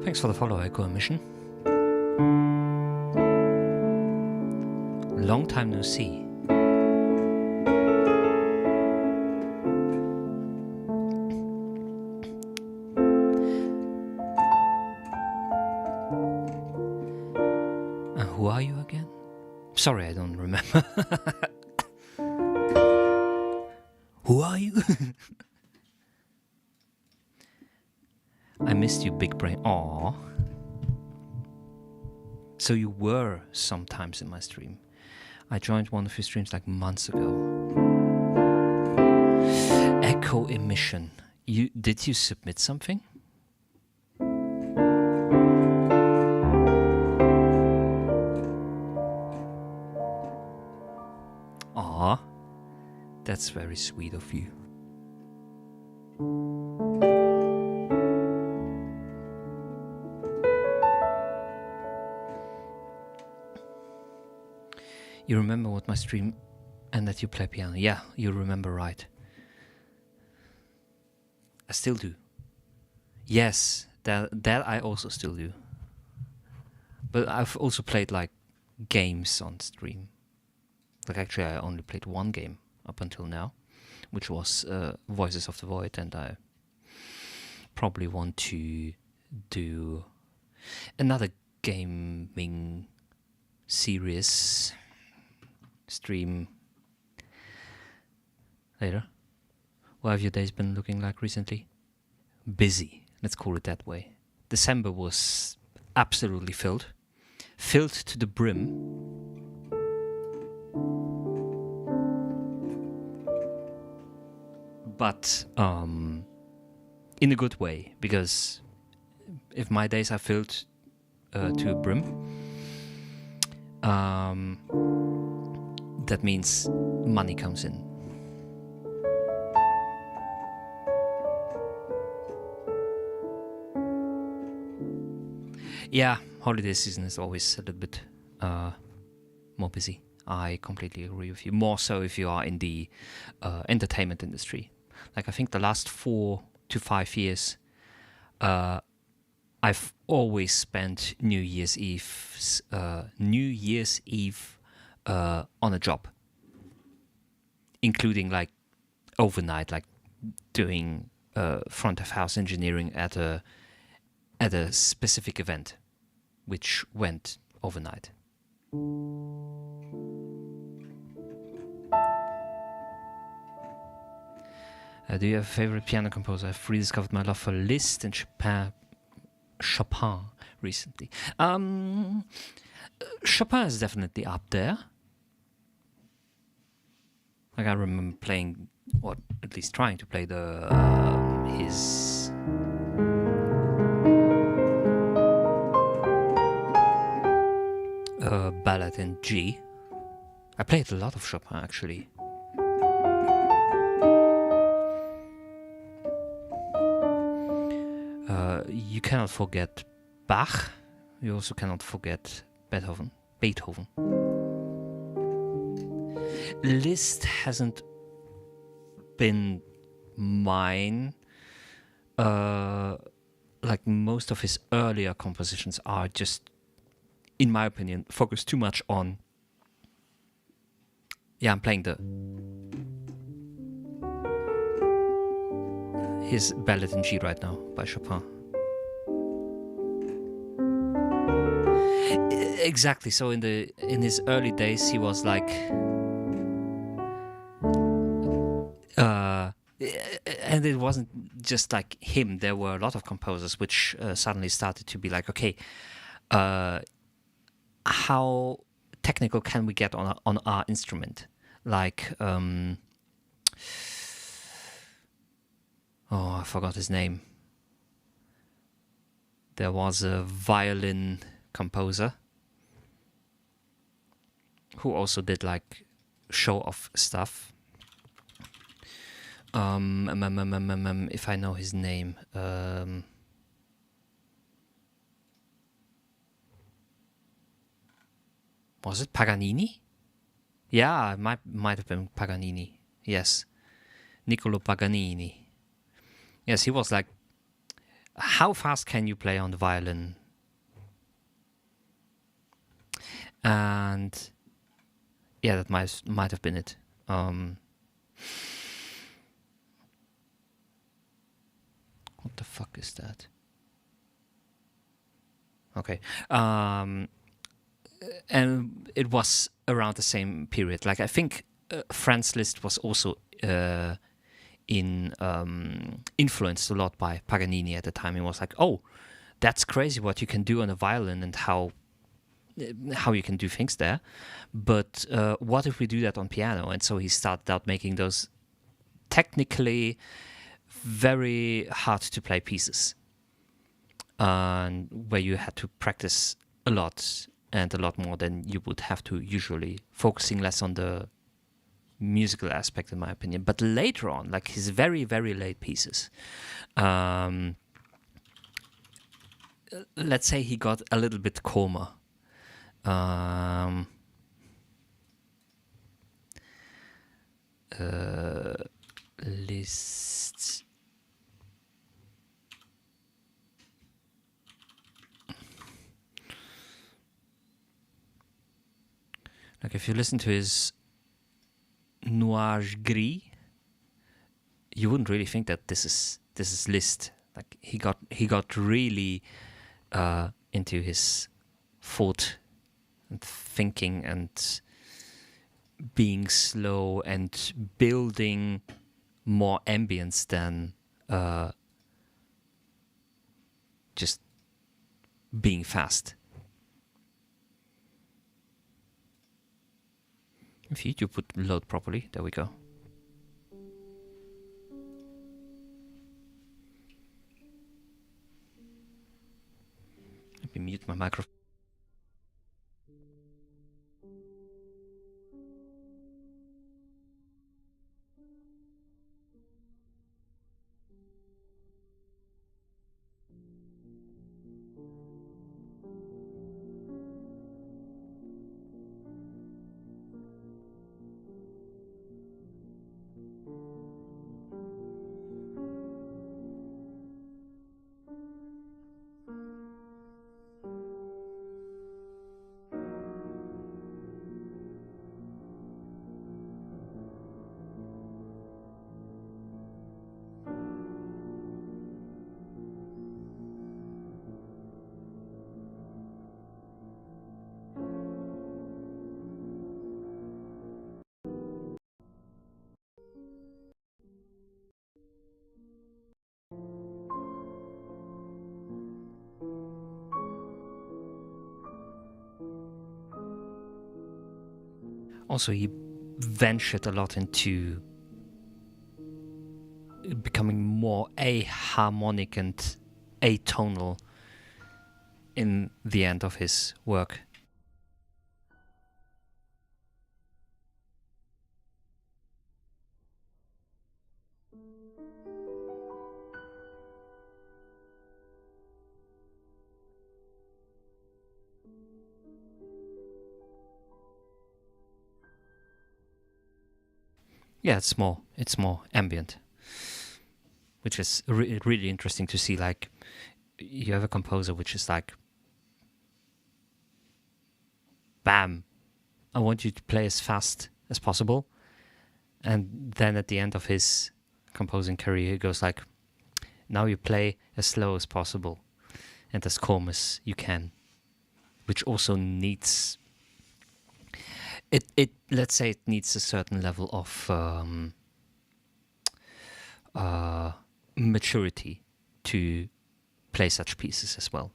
Thanks for the follow, Echo Emission. Long time no see. Who are you again? Sorry, I don't remember. Who are you? I missed you, big brain. Aww. So you were sometimes in my stream. I joined one of your streams like months ago. Echo Emission. Did you submit something? Aww. That's very sweet of you. You remember what my stream and that you play piano. Yeah, you remember right. I still do. Yes, that I also still do. But I've also played like games on stream. Like actually I only played one game up until now, which was Voices of the Void, and I probably want to do another gaming series stream later. What have your days been looking like recently? Busy, let's call it that way. December was absolutely filled to the brim. But in a good way, because if my days are filled to a brim, that means money comes in. Yeah, holiday season is always a little bit more busy. I completely agree with you. More so if you are in the entertainment industry. Like I think the last 4 to 5 years, I've always spent New Year's Eve on a job, including like overnight, like doing front of house engineering at a specific event, which went overnight. Do you have a favorite piano composer? I've rediscovered my love for Liszt and Chopin recently. Chopin is definitely up there. Like I remember playing, or at least trying to play his ballad in G. I played a lot of Chopin actually. You cannot forget Bach. You also cannot forget Beethoven. Liszt hasn't been mine. Like most of his earlier compositions are just, in my opinion, focused too much on. Yeah, I'm playing his ballad in G right now by Chopin. Exactly. So in his early days, he was like, and it wasn't just like him. There were a lot of composers which suddenly started to be like, okay, how technical can we get on our instrument? Like, oh, I forgot his name. There was a violin composer who also did like show-off stuff. If I know his name, was it Paganini? Yeah, it might have been Paganini. Yes, Niccolo Paganini. Yes, he was like how fast can you play on the violin? And yeah, that might have been it. What the fuck is that? Okay. And it was around the same period. Like I think Franz Liszt was also influenced a lot by Paganini at the time. It was like, oh, that's crazy what you can do on a violin and how you can do things there. But what if we do that on piano? And so he started out making those technically very hard to play pieces, where you had to practice a lot and a lot more than you would have to usually, focusing less on the musical aspect, in my opinion. But later on, like his very, very late pieces, let's say he got a little bit calmer. Lists. Like if you listen to his Nuage Gris, you wouldn't really think that this is Liszt. Like he got really into his thought and thinking and being slow and building more ambience than just being fast. If YouTube would load properly, there we go. Let me mute my microphone. Also, he ventured a lot into becoming more aharmonic and atonal in the end of his work. Yeah, it's more ambient, which is really interesting to see. Like, you have a composer which is like, bam, I want you to play as fast as possible, and then at the end of his composing career, he goes like, now you play as slow as possible and as calm as you can, which also needs it. Let's say it needs a certain level of maturity to play such pieces as well.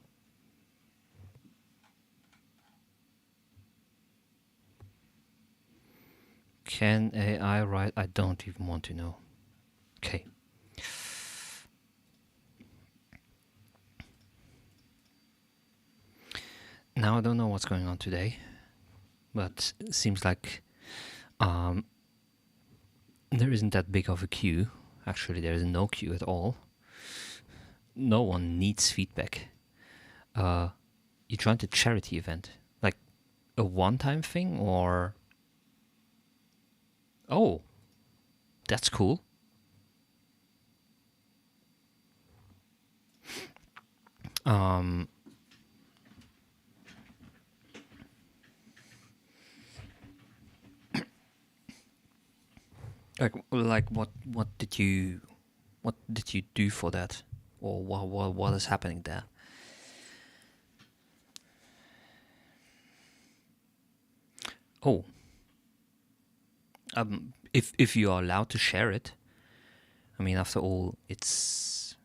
Can AI write? I don't even want to know. Okay. Now I don't know what's going on today, but it seems like there isn't that big of a queue. Actually, there is no queue at all. No one needs feedback. You joined a charity event, like a one-time thing, or? Oh, that's cool. Um, like what did you do for that, or what is happening there? Oh, if you are allowed to share it, I mean, after all, it's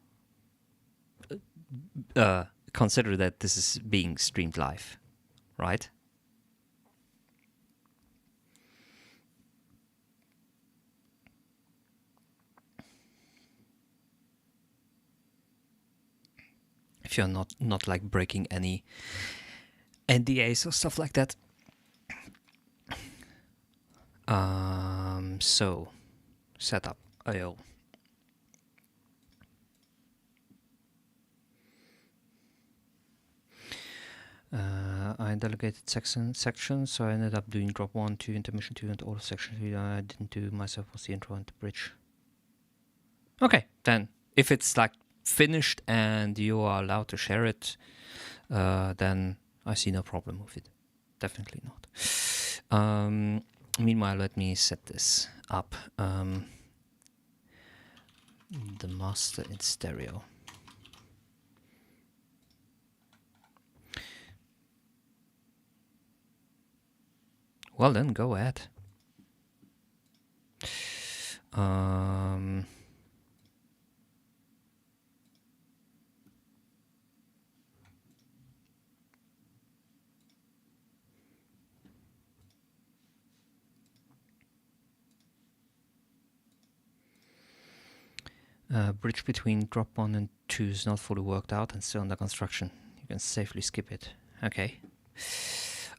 consider that this is being streamed live, right? If you're not like breaking any NDAs or stuff like that. So setup IO. I delegated section, so I ended up doing drop 1, 2, intermission 2, and all of section 3 I didn't do myself was the intro and the bridge. Okay, then if it's like finished and you are allowed to share it, then I see no problem with it. Definitely not. Meanwhile, let me set this up. The master in stereo. Well then, go ahead. Bridge between drop 1 and 2 is not fully worked out and still under construction. You can safely skip it. Okay.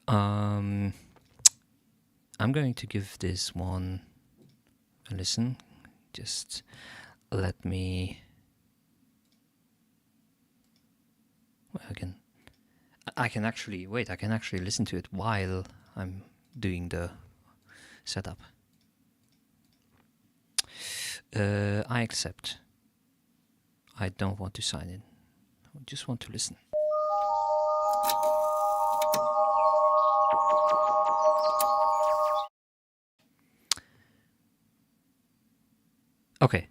I'm going to give this one a listen. Just let me... Well, I can actually... Wait, I can actually listen to it while I'm doing the setup. I accept. I don't want to sign in. I just want to listen. Okay.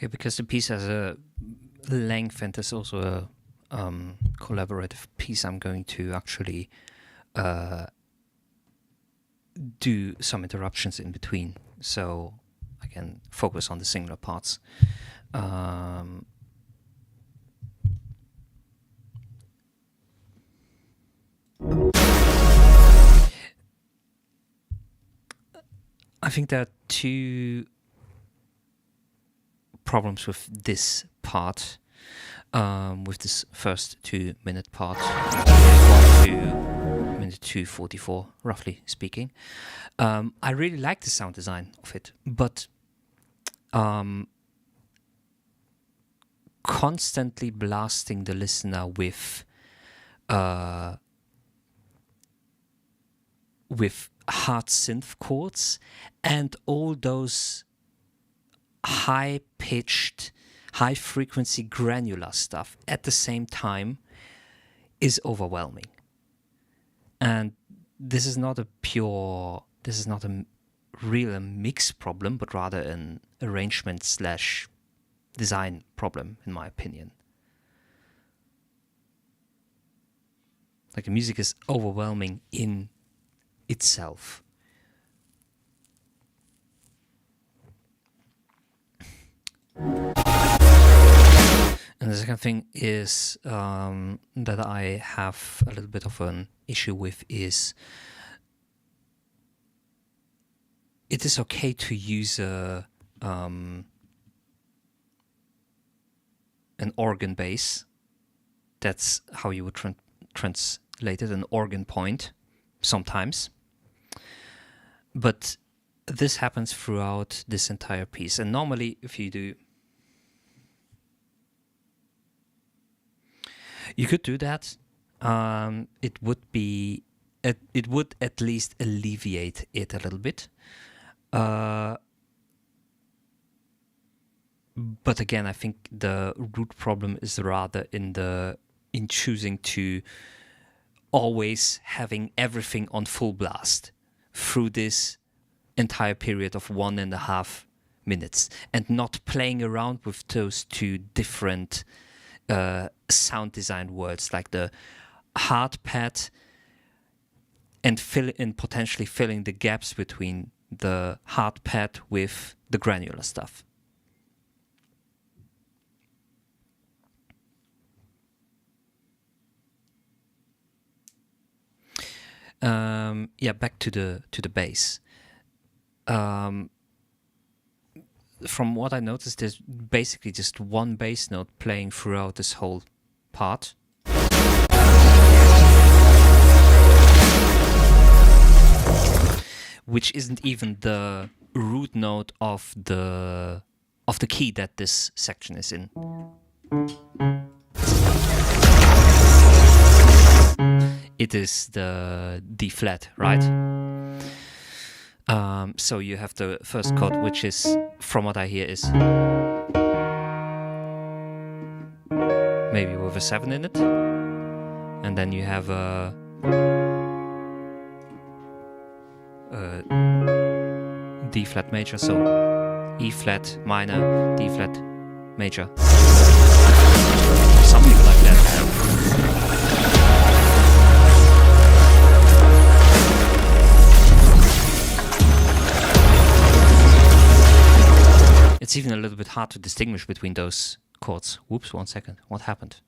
Yeah, because the piece has a length and there's also a collaborative piece. I'm going to actually do some interruptions in between, so I can focus on the singular parts. I think there are two problems with this part, with this first 2-minute part, 1 to minute 2:44, roughly speaking. I really like the sound design of it, but constantly blasting the listener with hard synth chords and all those high-pitched, high-frequency granular stuff at the same time is overwhelming. And this is not a real mix problem, but rather an arrangement / design problem, in my opinion. Like, the music is overwhelming in itself. And the second thing is that I have a little bit of an issue with is it is okay to use an organ bass. That's how you would translate it, an organ point, sometimes. But this happens throughout this entire piece. And normally, if you do... You could do that. It would at least alleviate it a little bit. But again, I think the root problem is rather in choosing to always having everything on full blast through this entire period of 1.5 minutes, and not playing around with those two different sound design words, like the hard pad and potentially filling the gaps between the hard pad with the granular stuff. Yeah, back to the bass. From what I noticed, there's basically just one bass note playing throughout this whole part. Which isn't even the root note of the key that this section is in. It is the D flat, right? So you have the first chord, which is, from what I hear, is maybe with a 7 in it, and then you have a D flat major, so E flat minor, D flat major, something like that. It's even a little bit hard to distinguish between those chords. Whoops, 1 second. What happened?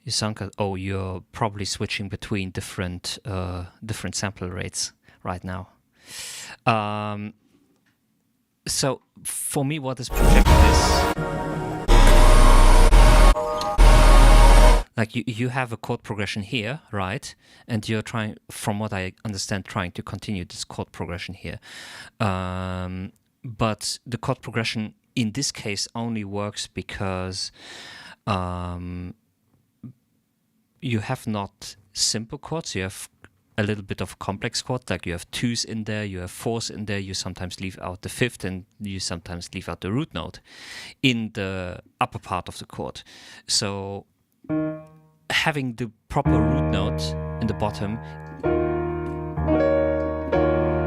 You sound like, oh, you're probably switching between different sample rates right now. So for me, what this project is, like you have a chord progression here, right? And you're trying, from what I understand, trying to continue this chord progression here. But the chord progression in this case only works because you have not simple chords, you have a little bit of complex chords, like you have 2s in there, you have 4s in there, you sometimes leave out the 5th, and you sometimes leave out the root note in the upper part of the chord. So having the proper root note in the bottom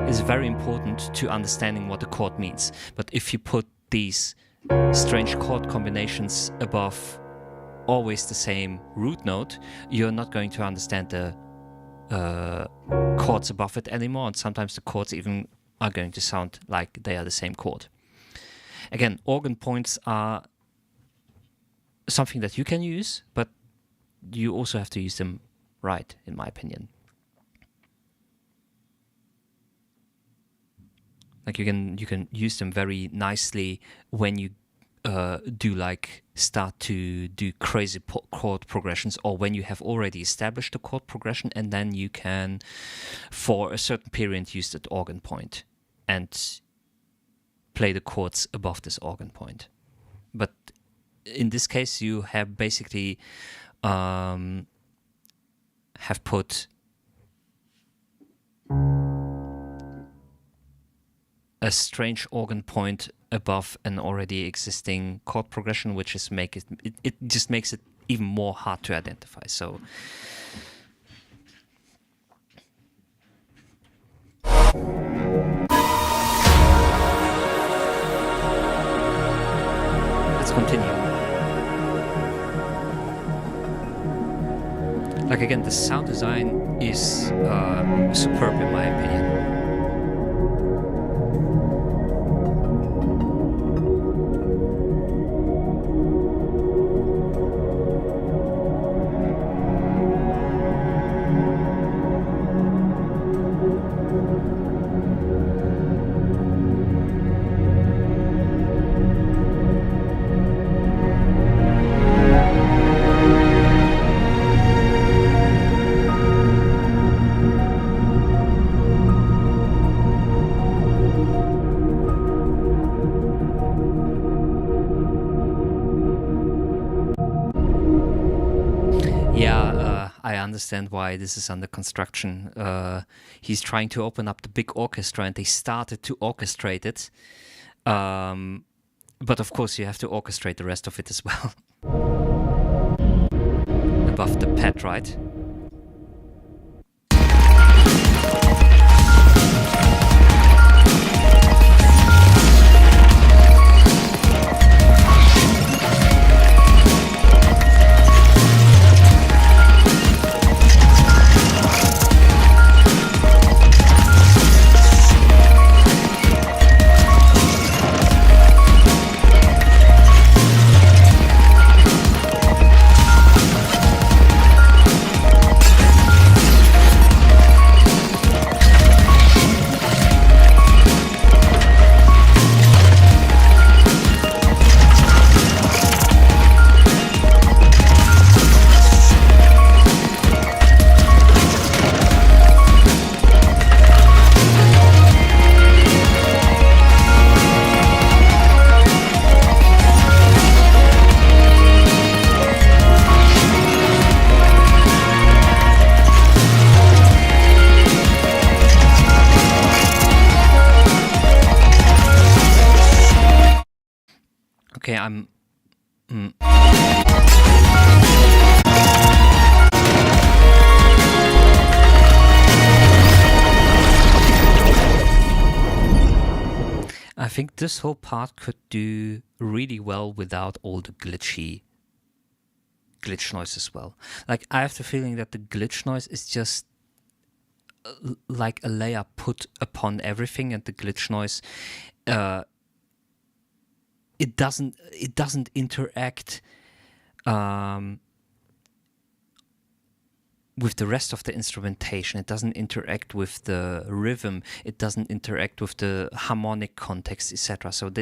is very important to understanding what the chord means. But if you put these strange chord combinations above always the same root note, you're not going to understand the chords above it anymore, and sometimes the chords even are going to sound like they are the same chord. Again, organ points are something that you can use, but you also have to use them right, in my opinion. Like you can use them very nicely when you start to do crazy chord progressions, or when you have already established a chord progression, and then you can, for a certain period, use that organ point and play the chords above this organ point. But in this case, you have basically have put a strange organ point above an already existing chord progression, which is it just makes it even more hard to identify. So let's continue. Like again, the sound design is superb in my opinion. I understand why this is under construction. He's trying to open up the big orchestra, and they started to orchestrate it. But of course, you have to orchestrate the rest of it as well. Above the pad, right? Okay, I think this whole part could do really well without all the glitch noise as well. Like, I have the feeling that the glitch noise is just like a layer put upon everything, and the glitch noise it doesn't interact with the rest of the instrumentation. It doesn't interact with the rhythm. It doesn't interact with the harmonic context, etc. So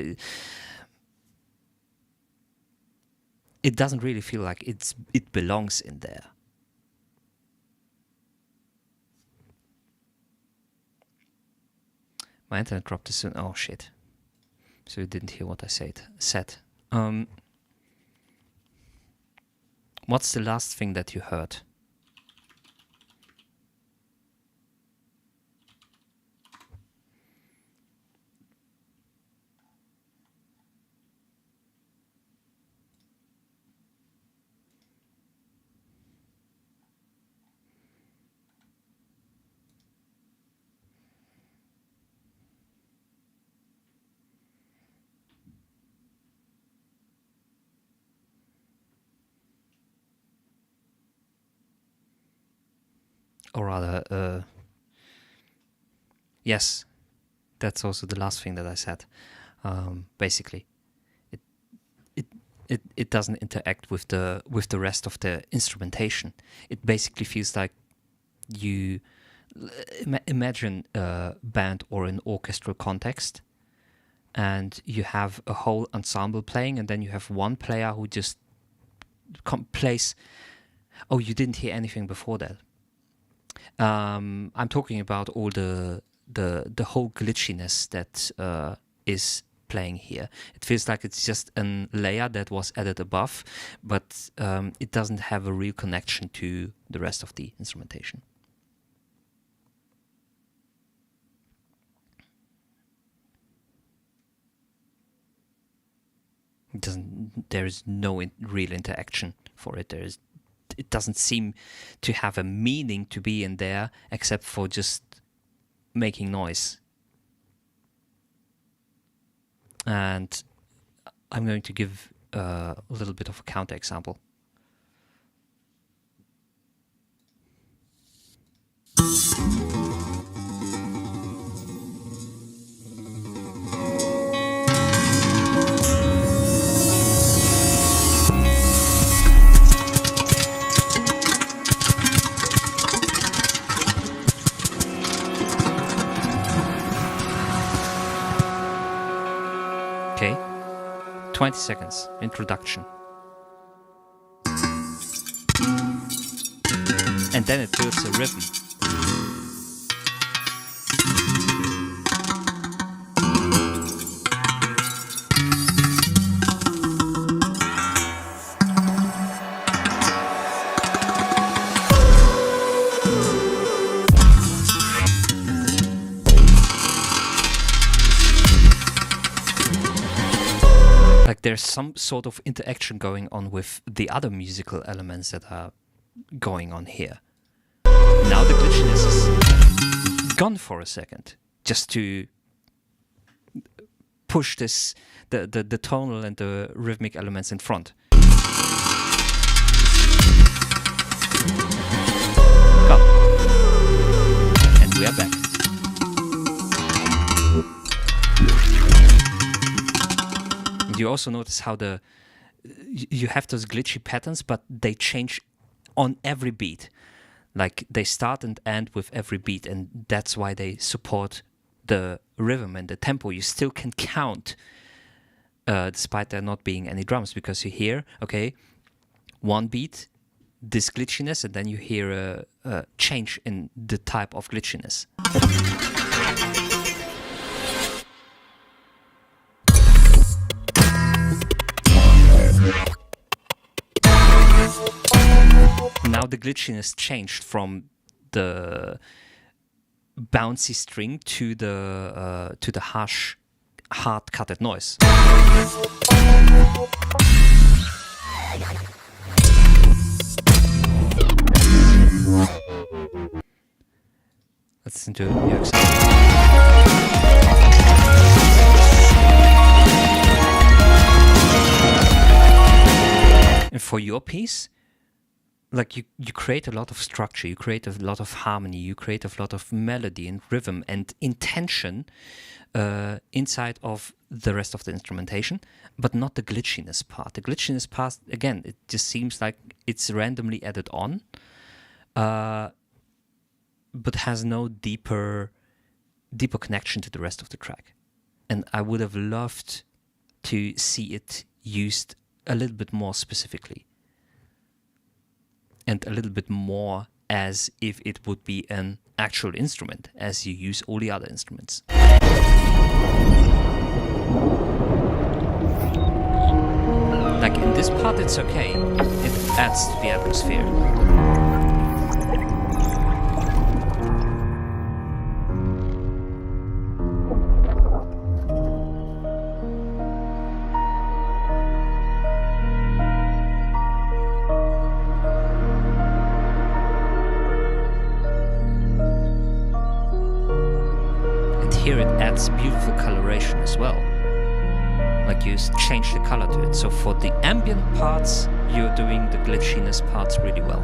it doesn't really feel like it belongs in there. My internet dropped as soon. Oh shit! So you didn't hear what I said. What's the last thing that you heard? or rather, yes, that's also the last thing that I said. Basically, it doesn't interact with the rest of the instrumentation. It basically feels like you imagine a band or an orchestral context, and you have a whole ensemble playing, and then you have one player who just plays. Oh, you didn't hear anything before that. I'm talking about all the whole glitchiness that is playing here. It feels like it's just a layer that was added above, but it doesn't have a real connection to the rest of the instrumentation. There is no real interaction for it. It doesn't seem to have a meaning to be in there except for just making noise. And I'm going to give a little bit of a counterexample. Okay, 20 seconds, introduction. And then it builds a rhythm. There's some sort of interaction going on with the other musical elements that are going on here. Now the glitchiness is gone for a second, just to push the tonal and the rhythmic elements in front. Come. And we are back. You also notice how you have those glitchy patterns, but they change on every beat. Like they start and end with every beat, and that's why they support the rhythm and the tempo. You still can count despite there not being any drums, because you hear, okay, one beat, this glitchiness, and then you hear a change in the type of glitchiness. Now the glitchiness changed from the bouncy string to the harsh, hard-cutted noise. Let's listen to your example. And for your piece, like you create a lot of structure, you create a lot of harmony, you create a lot of melody and rhythm and intention inside of the rest of the instrumentation, but not the glitchiness part. The glitchiness part, again, it just seems like it's randomly added on, but has no deeper connection to the rest of the track. And I would have loved to see it used a little bit more specifically. And a little bit more as if it would be an actual instrument, as you use all the other instruments. Like in this part it's okay, it adds to the atmosphere. Here it adds beautiful coloration as well. Like you change the color to it. So for the ambient parts, you're doing the glitchiness parts really well.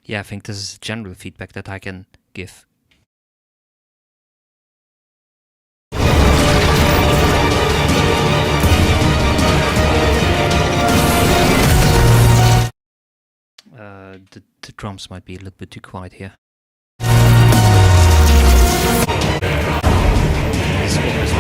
Yeah, I think this is general feedback that I can give. The drums might be a little bit too quiet here. It's almost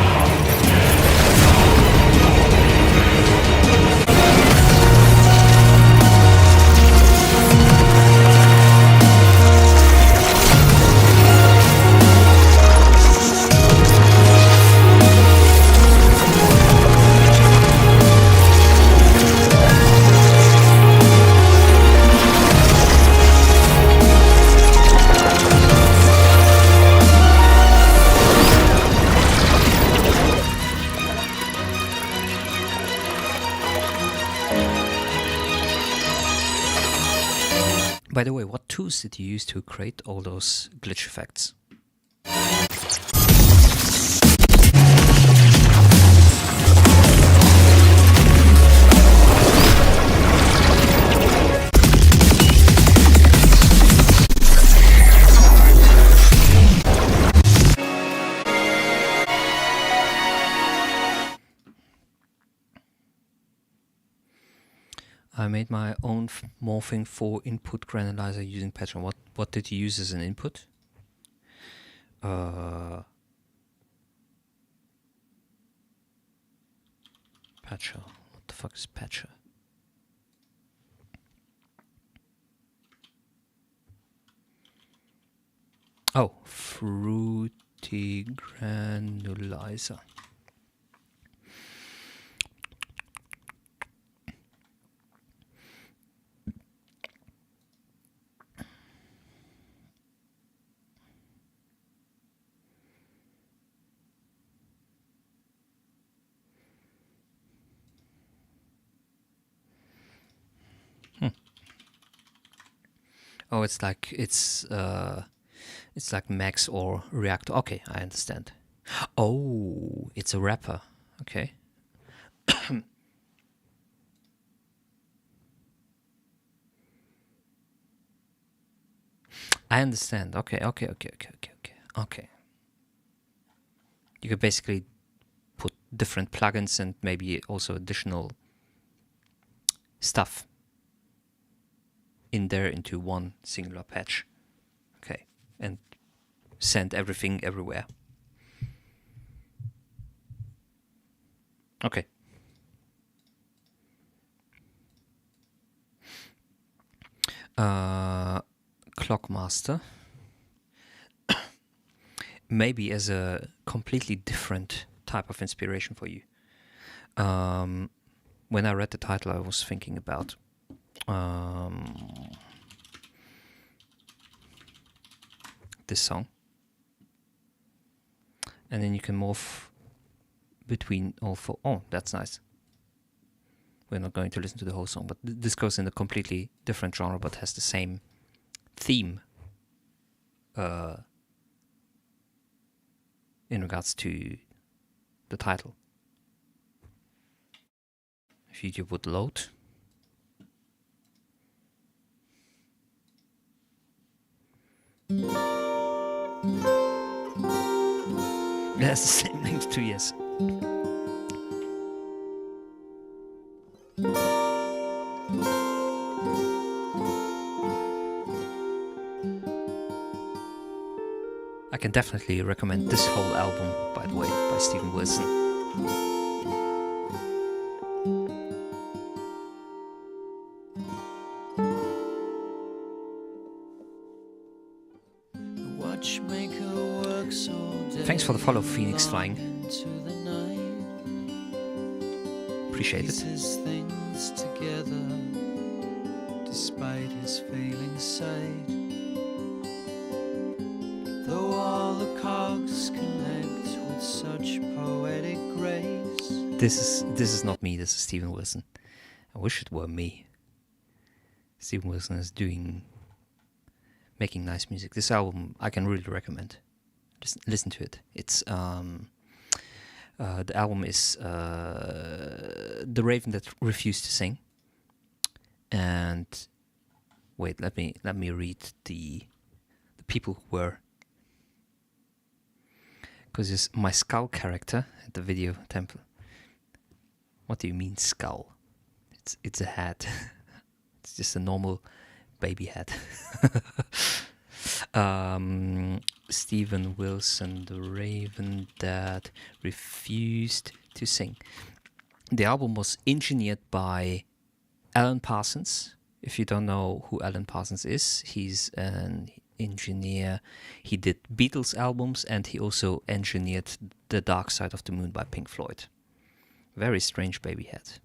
By the way, what tools did you use to create all those glitch effects? I made my own morphing for input granulizer using pattern. What did you use as an input? Patcher. What the fuck is patcher? Oh, fruity granulizer. Oh, it's like Max or Reactor. Okay, I understand. Oh, it's a wrapper. Okay. I understand. Okay. You could basically put different plugins and maybe also additional stuff in there into one singular patch. Okay. And send everything everywhere. Okay. Clockmaster. Maybe as a completely different type of inspiration for you. When I read the title, I was thinking about this song. And then you can morph between all four. Oh, that's nice. We're not going to listen to the whole song, but this goes in a completely different genre, but has the same theme in regards to the title. If YouTube would load. That's the same length too, yes. I can definitely recommend this whole album, by the way, by Steven Wilson. Thanks for the follow, Phoenix Flying. Appreciate it. Things together, despite his failing sight. Though all the cogs connect with such poetic grace. This is not me. This is Steven Wilson. I wish it were me. Steven Wilson is making nice music. This album I can really recommend. Just listen to it. It's the album is The Raven That Refused to Sing, and Wait, let me read the people who were, because it's my skull character at the video temple. What do you mean skull? It's a head. It's just a normal baby head. Stephen Wilson, the Raven Dad, refused to sing. The album was engineered by Alan Parsons. If you don't know who Alan Parsons is, he's an engineer. He did Beatles albums, and he also engineered The Dark Side of the Moon by Pink Floyd. Very strange baby head.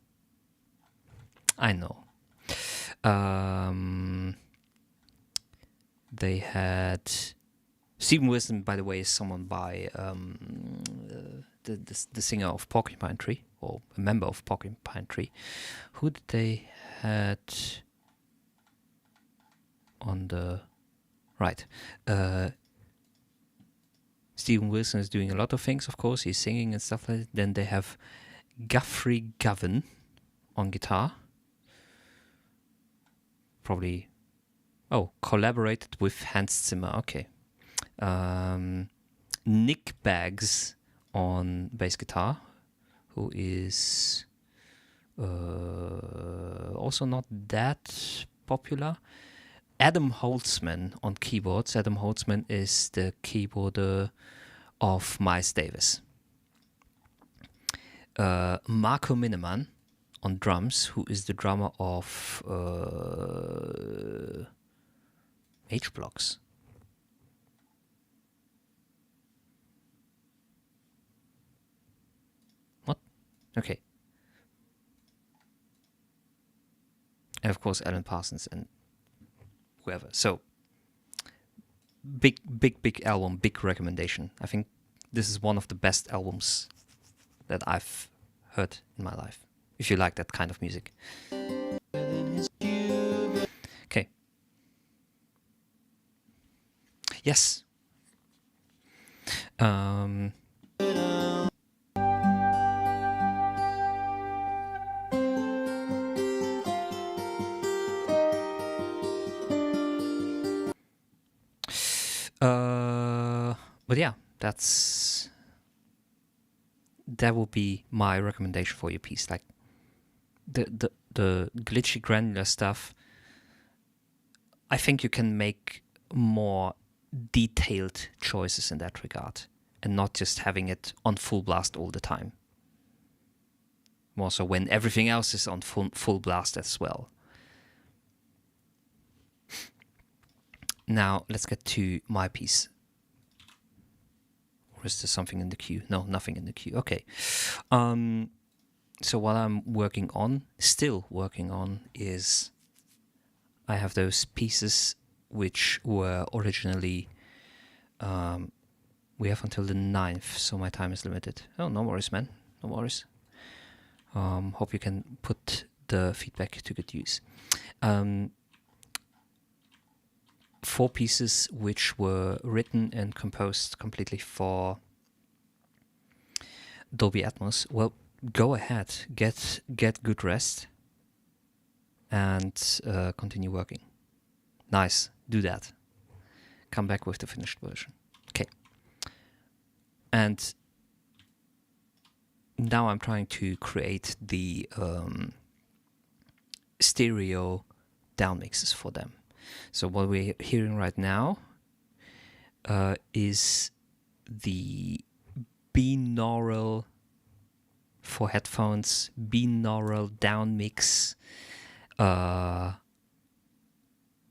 I know. They had Stephen Wilson, by the way, is someone by the singer of Porcupine Tree, or a member of Porcupine Tree. Who did they had on the right? Stephen Wilson is doing a lot of things, of course. He's singing and stuff like that. Then they have Guthrie Govan on guitar. Probably, collaborated with Hans Zimmer. Okay. Nick Baggs on bass guitar, who is also not that popular. Adam Holtzman on keyboards. Adam Holtzman is the keyboarder of Miles Davis. Marco Minnemann on drums, who is the drummer of H-Blocks. What? Okay. And of course Alan Parsons and whoever. So big album, big recommendation. I think this is one of the best albums that I've heard in my life, if you like that kind of music. Okay. Yes. But yeah, that will be my recommendation for your piece. Like the glitchy granular stuff, I think you can make more detailed choices in that regard, and not just having it on full blast all the time. More so when everything else is on full blast as well. Now let's get to my piece. Or is there something in the queue? No, nothing in the queue. Okay. So what I'm still working on, is I have those pieces which were originally, we have until the 9th, so my time is limited. Oh, no worries, man. No worries. Hope you can put the feedback to good use. 4 pieces which were written and composed completely for Dolby Atmos. Well, go ahead, get good rest, and continue working. Nice, do that. Come back with the finished version. Okay. And now I'm trying to create the stereo downmixes for them. So what we're hearing right now is the binaural, for headphones, binaural downmix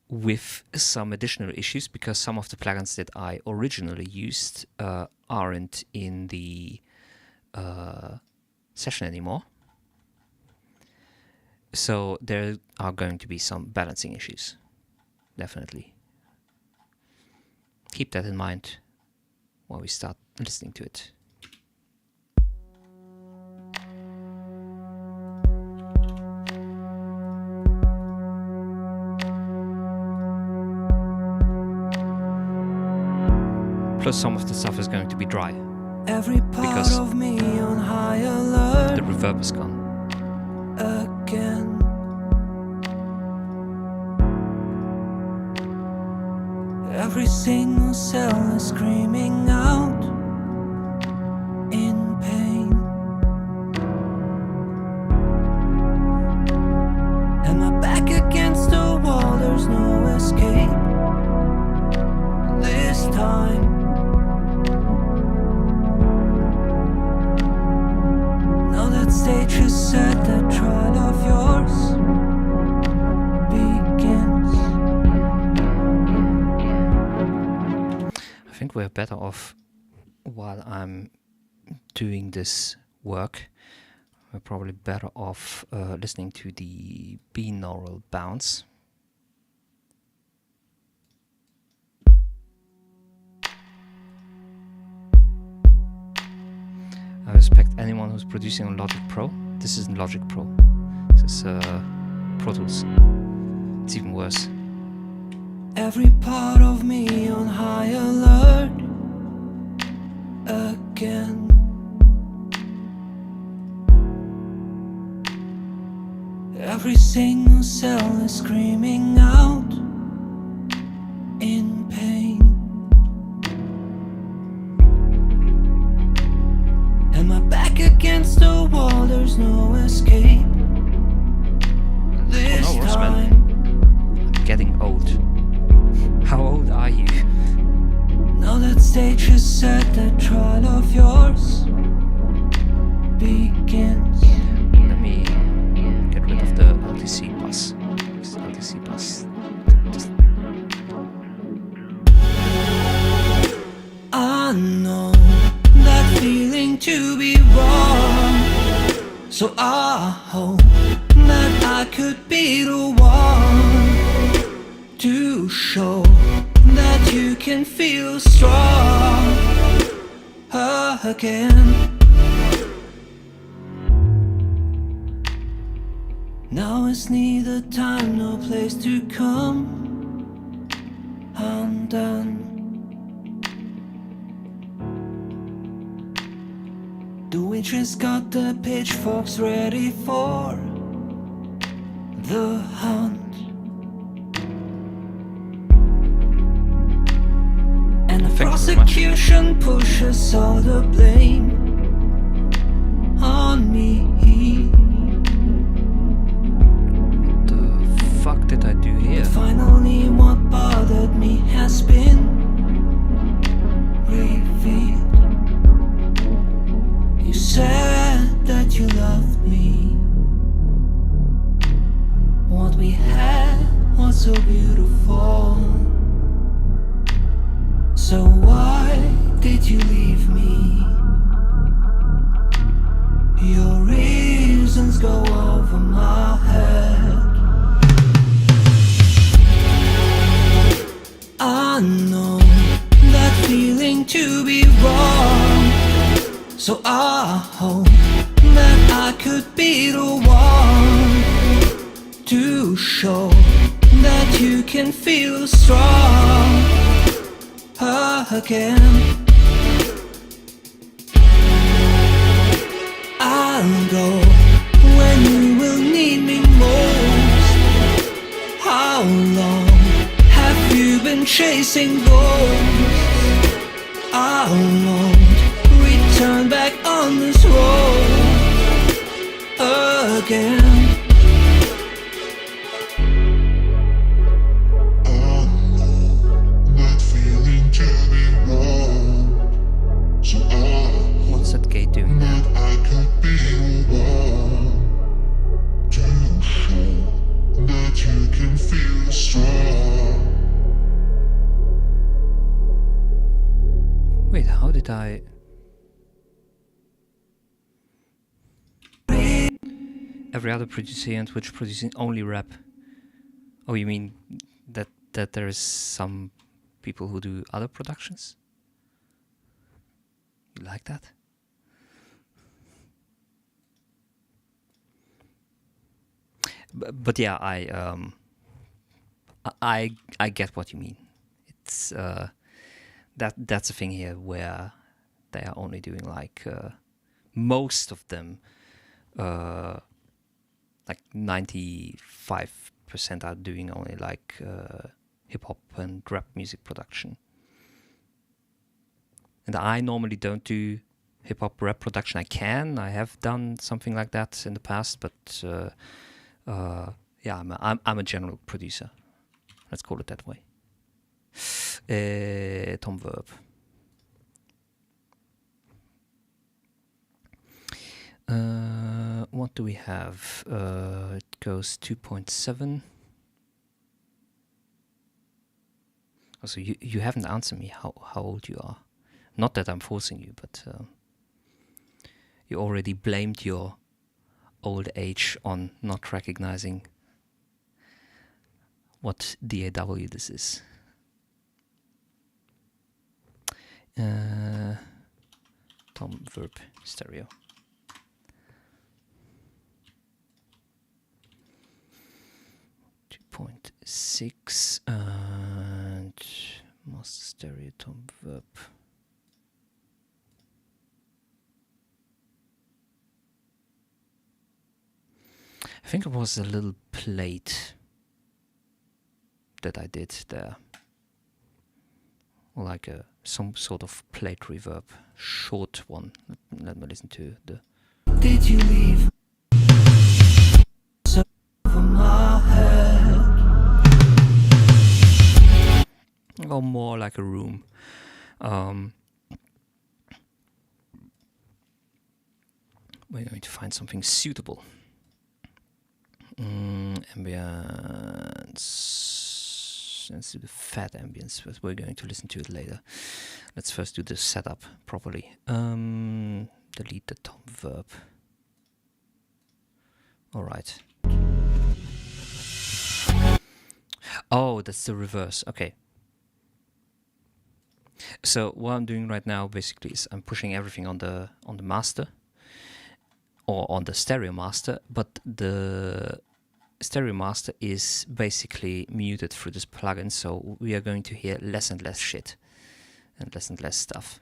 with some additional issues, because some of the plugins that I originally used aren't in the session anymore. So there are going to be some balancing issues. Definitely. Keep that in mind when we start listening to it. Plus some of the stuff is going to be dry. Every part because of me on high alert. The reverb is gone. Again. Every single cell is screaming out in pain. And my back against the wall, there's no escape this time. Now that stage is set, that trial of yours begins. I think we're better off while I'm doing this work. We're probably better off listening to the binaural bounce. I respect anyone who's producing on Logic Pro. This isn't Logic Pro. This is Pro Tools. It's even worse. Every part of me on high alert again. Every single cell is screaming out in pain. And my back against the wall, there's no escape this Oh no, worse, man. time. I'm getting old. How old are you? Now that stage is set, that trial of yours begins. Let me get rid of the LTC bus. This LTC bus. Just I know that feeling to be wrong, so I hope that I could be the one to show that you can feel strong again. Now is neither time nor place to come undone. The witches got the pitchforks ready for the hunt. And the Thank you very much. prosecution pushes all the blame on me. what the fuck did I do here? Finally, what bothered me has been revealed. You said that you loved me. What we had was so beautiful. So why did you leave me? Your reasons go over my head. I know that feeling to be wrong, so I hope that I could be the one to show that you can feel strong again. I'll go when you will need me most. How long have you been chasing ghosts? I won't return back on this road again. What's that gate doing there? Wait, how did I... Every other producer on Twitch producing only rap. Oh, you mean that there is some people who do other productions? You like that? But yeah, I get what you mean. It's that's a thing here where they are only doing like most of them, like 95% are doing only like hip-hop and rap music production. And I normally don't do hip-hop rap production. I have done something like that in the past, but yeah, I'm a general producer. Let's call it that way. Tom Verb. What do we have? It goes 2.7. Also, you haven't answered me how old you are. Not that I'm forcing you, but you already blamed your old age on not recognizing what DAW this is. Tom Verb stereo. .6 and master stereo Tom Verb. I think it was a little plate that I did there, or like some sort of plate reverb, short one. Let me listen to the. Did you leave? So over my head. Or more like a room. We're going to find something suitable. Ambience. Let's do the fat ambience, but we're going to listen to it later. Let's first do the setup properly. Delete the Tom Verb. Alright. Oh, that's the reverse. Okay. So what I'm doing right now basically is I'm pushing everything on the master, or on the stereo master, but the stereo master is basically muted through this plugin, so we are going to hear less and less shit and less stuff.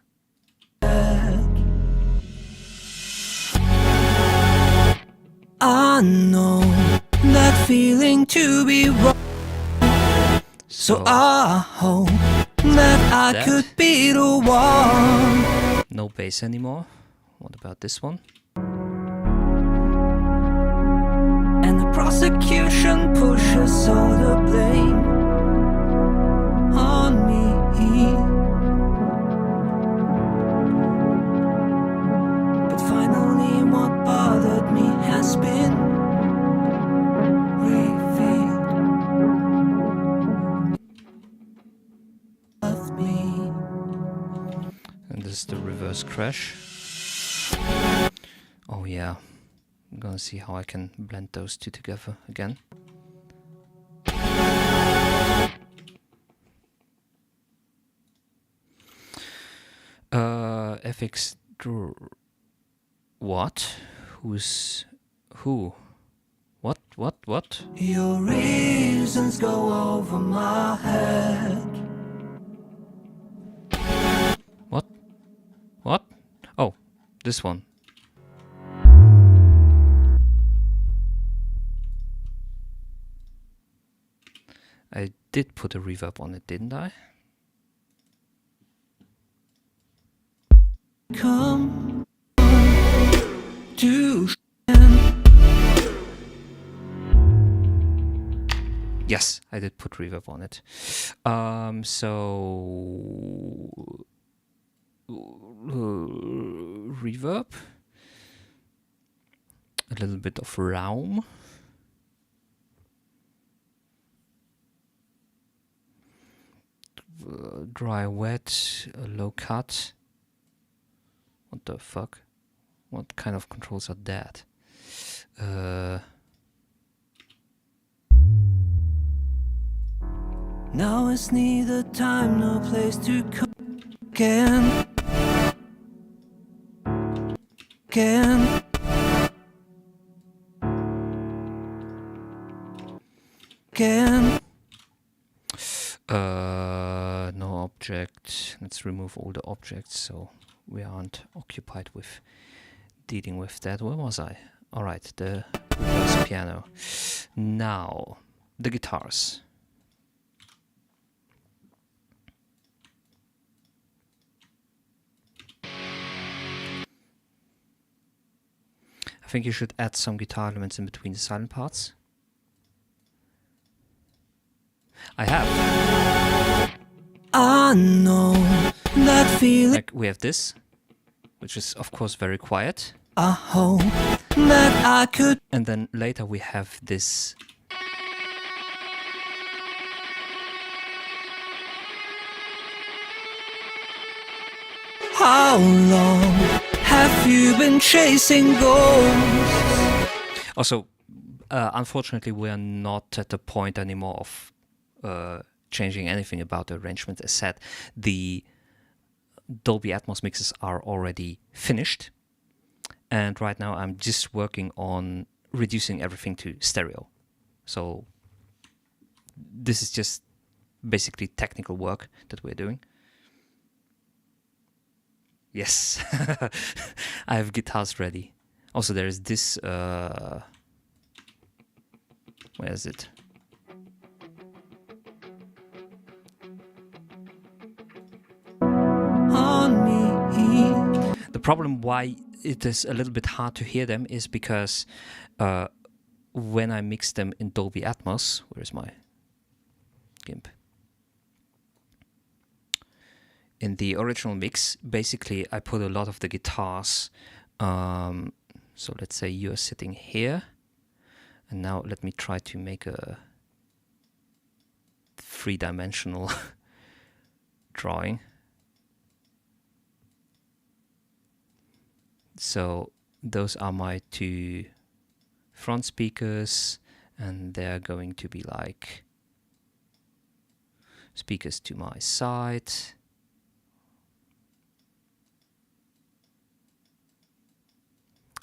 I know that feeling to be wrong, so I hope that I could be the one. No bass anymore. What about this one? And the prosecution pushes all the blame on me. But finally what bothered me has been revealed of me. And this is the reverse crash. Oh yeah. I'm gonna see how I can blend those two together again. FX what? Who's who? What? Your reasons go over my head. What? Oh, this one. I did put a reverb on it, didn't I? Come to Yes, I did put reverb on it. So reverb, a little bit of Raum, dry wet, low cut. What the fuck? What kind of controls are that? now it's neither time nor place to come again. No object. Let's remove all the objects so we aren't occupied with dealing with that. Where was I? Alright, the reverse piano. Now, the guitars. I think you should add some guitar elements in between the silent parts. I have. I know that feeling. Like we have this, which is of course very quiet. I hope that I could. And then later we have this. How long have you been chasing ghosts? Also, unfortunately, we are not at the point anymore of changing anything about the arrangement. As said, the Dolby Atmos mixes are already finished. And right now I'm just working on reducing everything to stereo. So this is just basically technical work that we're doing. Yes, I have guitars ready. Also, there is this. Where is it? On me. The problem why it is a little bit hard to hear them is because when I mix them in Dolby Atmos, where's my GIMP? In the original mix, basically I put a lot of the guitars. So let's say you're sitting here, and now let me try to make a three-dimensional drawing. So those are my two front speakers, and they're going to be like speakers to my side.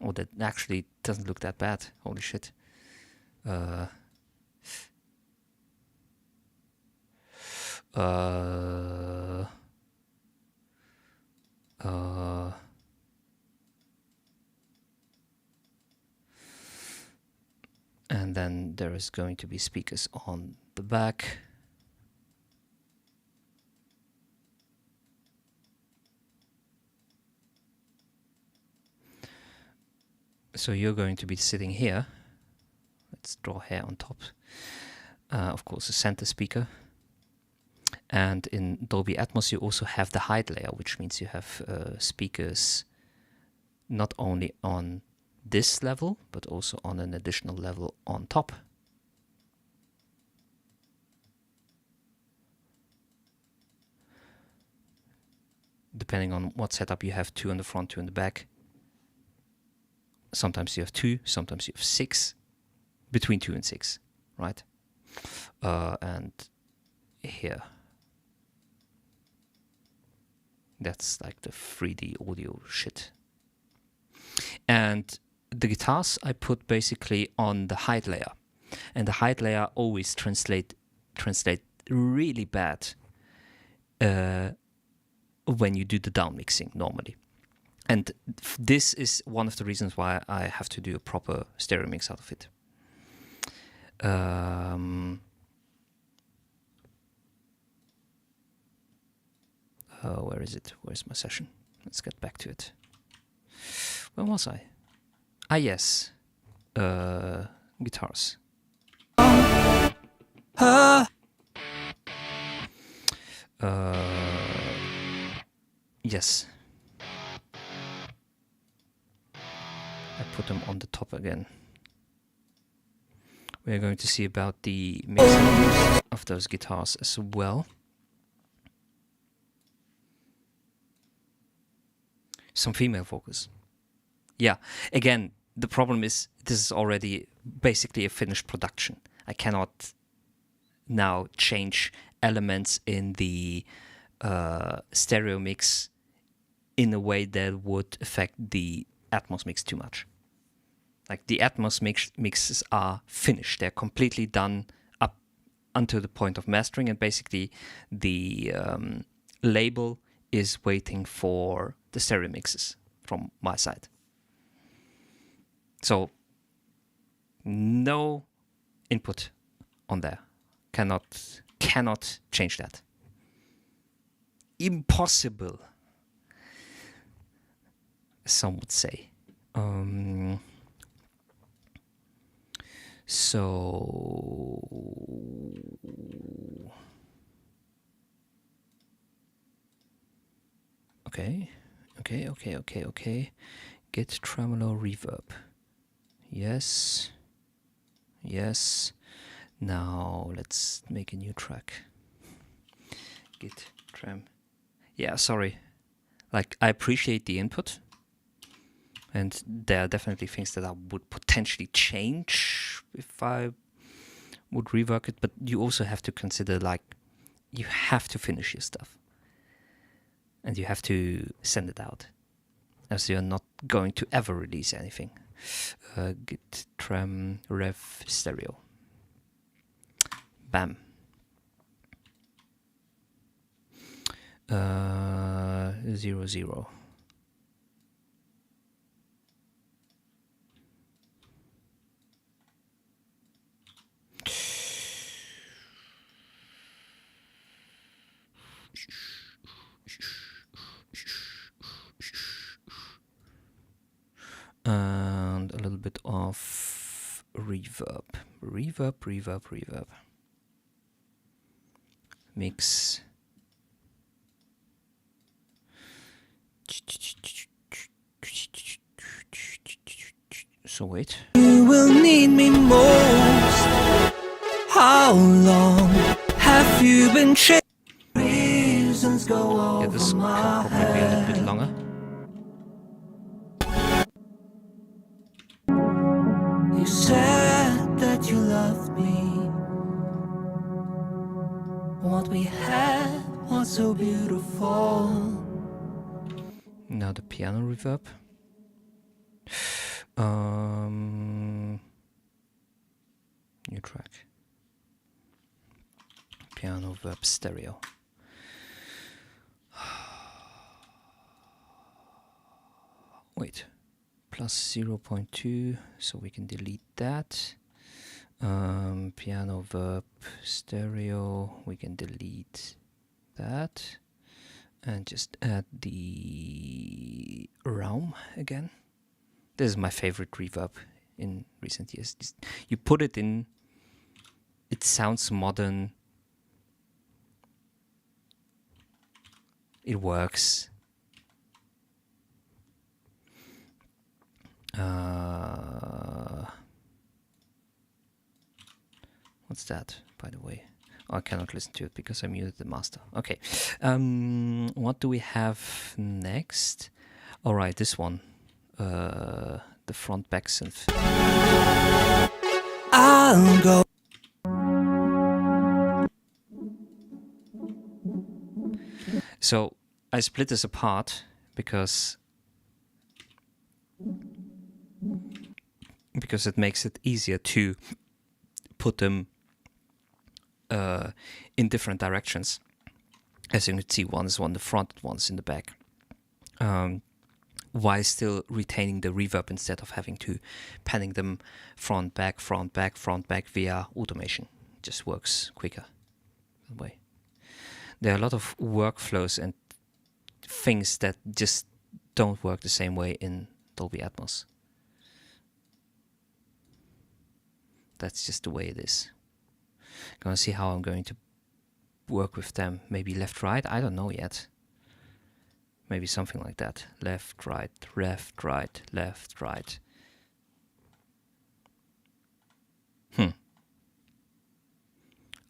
Oh, that actually doesn't look that bad. Holy shit. And then there is going to be speakers on the back. So you're going to be sitting here. Let's draw here on top. Of course, a center speaker. And in Dolby Atmos, you also have the height layer, which means you have speakers not only on this level, but also on an additional level on top. Depending on what setup you have, 2 in the front, 2 in the back. Sometimes you have 2, sometimes you have 6, between 2 and 6, right? And here, that's like the 3D audio shit. And the guitars I put basically on the height layer, and the height layer always translate really bad when you do the down mixing normally. And this is one of the reasons why I have to do a proper stereo mix out of it. Where is it? Where's my session? Let's get back to it. Where was I? Ah, yes. Guitars. Yes. I put them on the top again. We're going to see about the mixing of those guitars as well. Some female vocals. Yeah, again, the problem is this is already basically a finished production. I cannot now change elements in the stereo mix in a way that would affect the Atmos mix too much. Like the Atmos mixes are finished. They're completely done up until the point of mastering, and basically the label is waiting for the stereo mixes from my side. So no input on there. Cannot change that. Impossible, some would say. So okay. Get tremolo reverb. Yes. Now let's make a new track. Git trem. Yeah, sorry. Like, I appreciate the input, and there are definitely things that I would potentially change if I would rework it, but you also have to consider, like, you have to finish your stuff. And you have to send it out, as you're not going to ever release anything. Git trem rev stereo. Bam. 0 0. And a little bit of reverb. Reverb. Mix. So wait. You will need me most. How long have you been chasing? Reasons go Yeah, this over can my probably be a little head. bit longer. You said that you loved me. What we had was so beautiful. Now the piano reverb. New track. Piano verb stereo. Wait, plus 0.2, so we can delete that. Piano verb stereo, we can delete that. And just add the realm again. This is my favorite reverb in recent years. Just, you put it in, it sounds modern. It works. What's that, by the way? Oh, I cannot listen to it because I muted the master. Okay. What do we have next? All right, this one. The front back synth. I'll go. So I split this apart because it makes it easier to put them in different directions. As you can see, one is on the front, one's in the back. While still retaining the reverb instead of having to panning them front, back via automation. It just works quicker that way. There are a lot of workflows and things that just don't work the same way in Dolby Atmos. That's just the way it is. Gonna see how I'm going to work with them. Maybe left, right, I don't know yet. Maybe something like that. Left, right, left, right, left, right.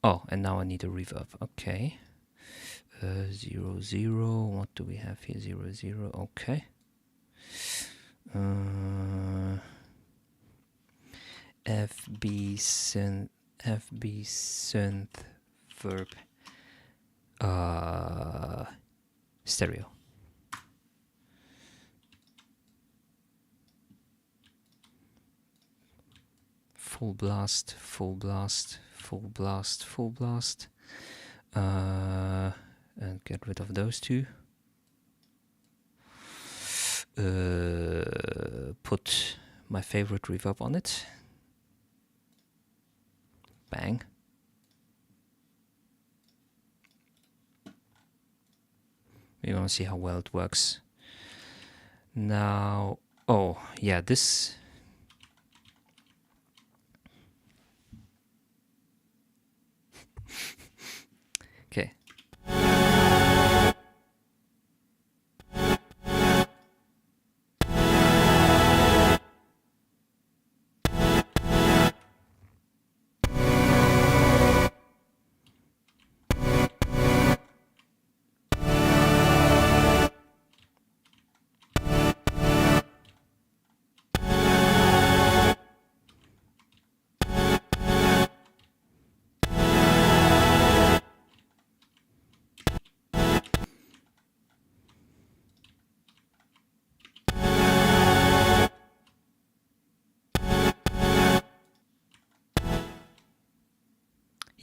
Oh, and now I need a reverb. Okay. 0 0. What do we have here? 0 0. Okay. FB synth verb stereo. Full blast. And get rid of those two. Put my favorite reverb on it. Bang. We want to see how well it works. Now, oh yeah, this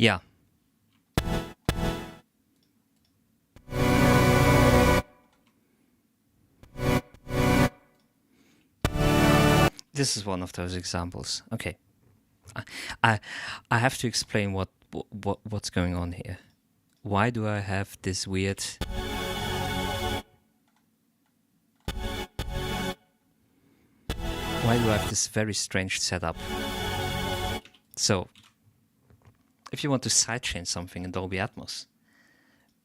Yeah. This is one of those examples. Okay. I have to explain what's going on here. Why do I have this weird... Why do I have this very strange setup? So, if you want to sidechain something in Dolby Atmos,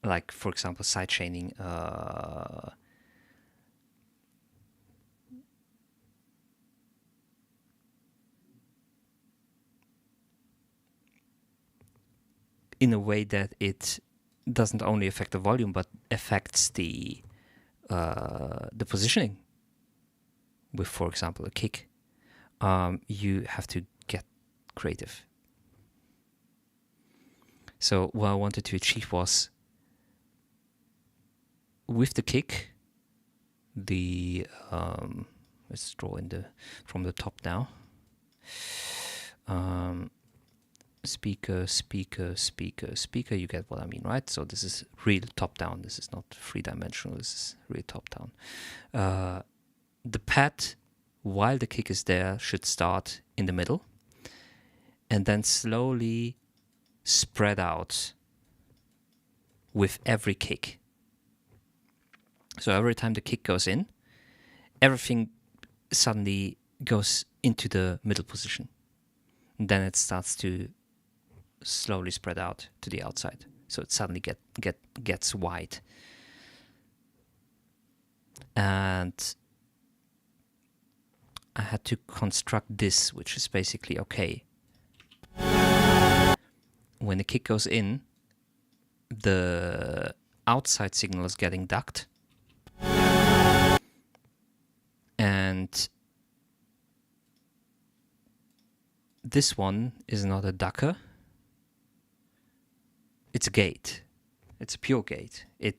like for example sidechaining in a way that it doesn't only affect the volume but affects the positioning with, for example, a kick, you have to get creative. So what I wanted to achieve was, with the kick, the let's draw in from the top now. Speaker, speaker, speaker, speaker, you get what I mean, right? So this is real top down. This is not three-dimensional. This is real top down. The pad, while the kick is there, should start in the middle and then slowly spread out with every kick. So every time the kick goes in, everything suddenly goes into the middle position. And then it starts to slowly spread out to the outside. So it suddenly gets wide. And I had to construct this, which is basically, okay, when the kick goes in, the outside signal is getting ducked. And this one is not a ducker. It's a gate. It's a pure gate. It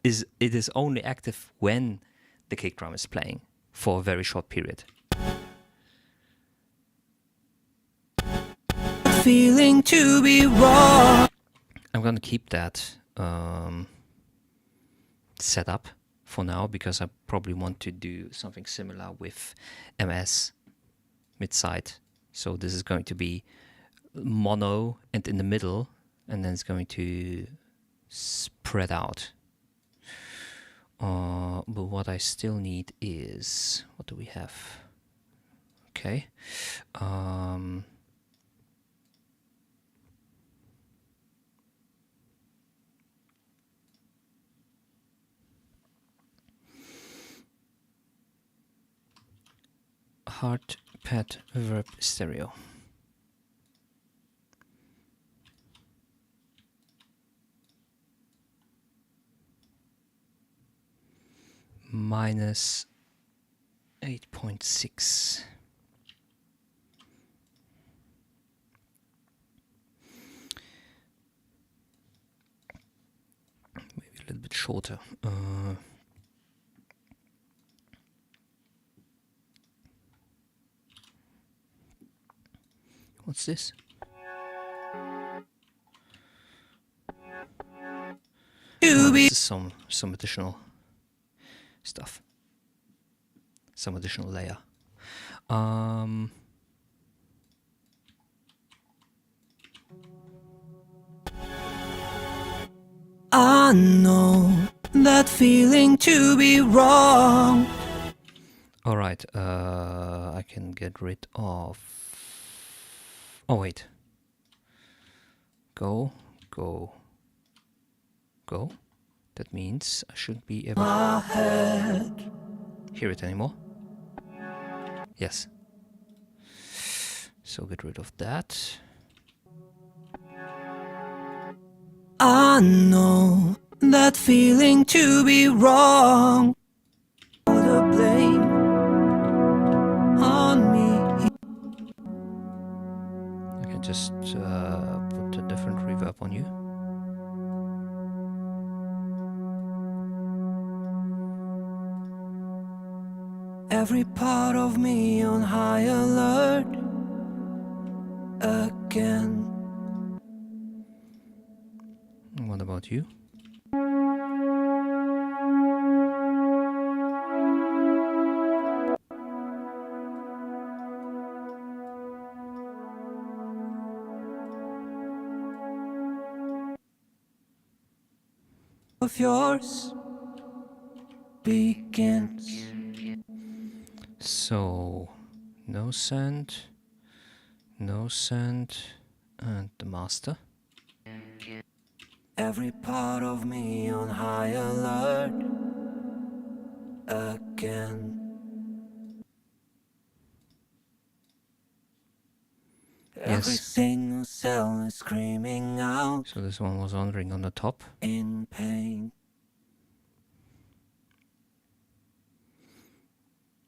is only active when the kick drum is playing for a very short period. Feeling to be wrong. I'm gonna keep that set up for now, because I probably want to do something similar with MS mid-side. So this is going to be mono and in the middle, and then it's going to spread out. But what I still need is, what do we have? Okay. Hard pad verb stereo. Minus 8.6. Maybe a little bit shorter. What's this? This is some additional stuff. Some additional layer. I know that feeling to be wrong. All right, I can get rid of... Oh, wait. Go. That means I shouldn't be able to hear it anymore. Yes. So get rid of that. I know that feeling to be wrong. The blame on me. I can just put a different reverb on you. Every part of me on high alert again. What about you? Of yours begins. So, no sand, and the master. Every part of me on high alert again. Every Yes. single cell is screaming out So this one was wandering on the top. in pain.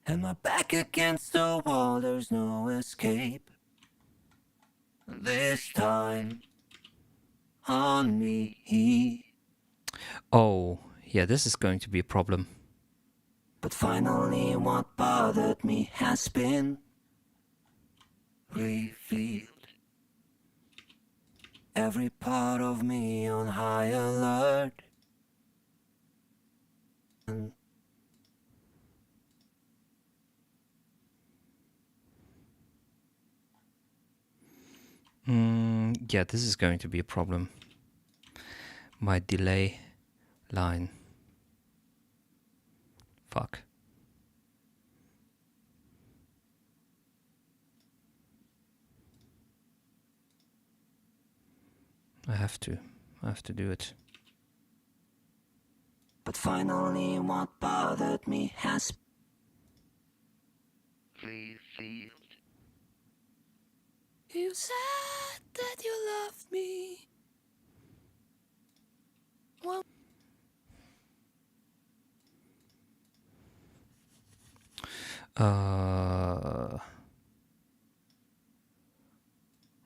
And my back against the wall, there's no escape. This time on me. Oh, yeah, this is going to be a problem. But finally what bothered me has been revealed. Every part of me on high alert. Yeah, this is going to be a problem. My delay line. Fuck. I have to do it. But finally what bothered me has revealed. You said that you loved me. Well,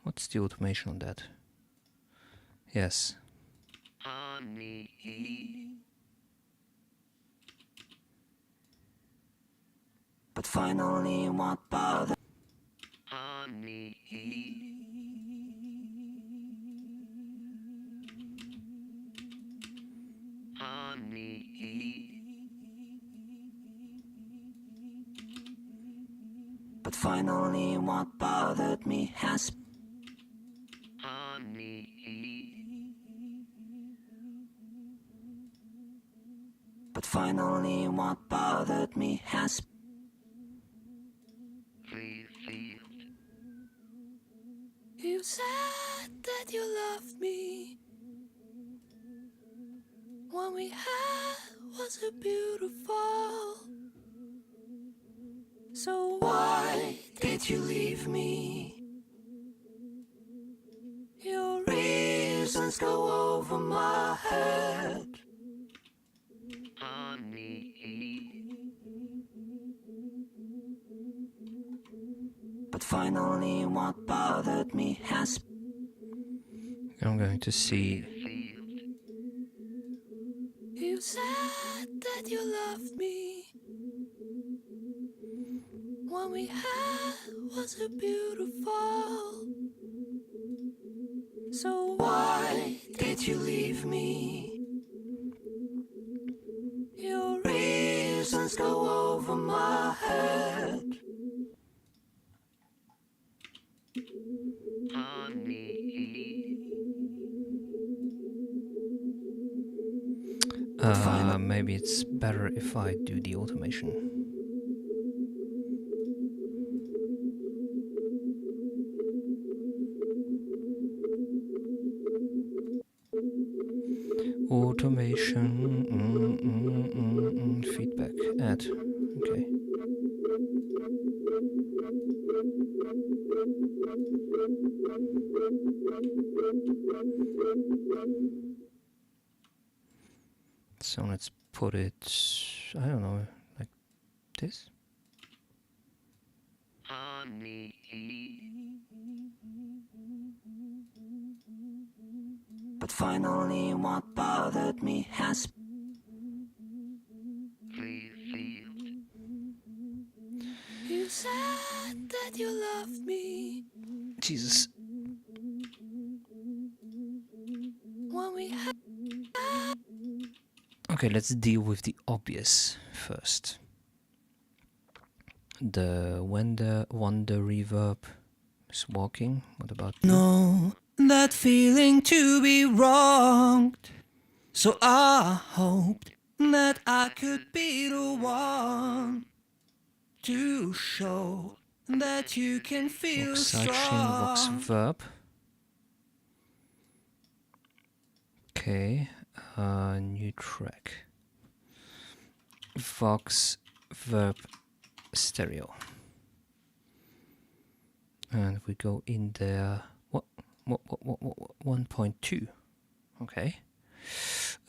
What's the automation on that? Yes. honey. But finally what bothered honey. But finally what bothered me has honey. But finally what bothered me has revealed. You said that you loved me. What we had was a beautiful. So why did you leave me? Your reasons go over my head. Honey. But finally what bothered me has I'm going to see. You said that you loved me. What we had was a beautiful. So why did you leave me? Your reasons go over my head. Maybe it's better if I do the automation. Automation, feedback, add, okay. So let's put it, I don't know, like this? But finally what bothered me has revealed. You said that you loved me. Jesus. When we had Okay, let's deal with the obvious first. When the reverb is walking, what about you? No, that feeling to be wronged. So I hoped that I could be the one to show that you can feel Vox action, Vox strong. verb. Okay, new track. Vox verb stereo. And we go in there. What 1.2. Okay.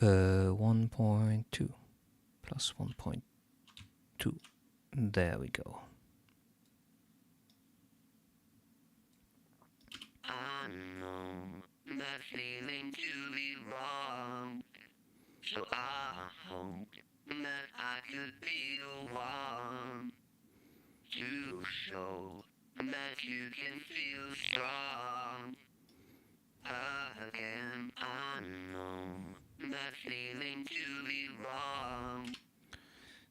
1.2 plus 1.2. There we go. I know that feeling to be wrong. So I hoped that I could be the one to show that you can feel strong. Again, I know that feeling to be wrong.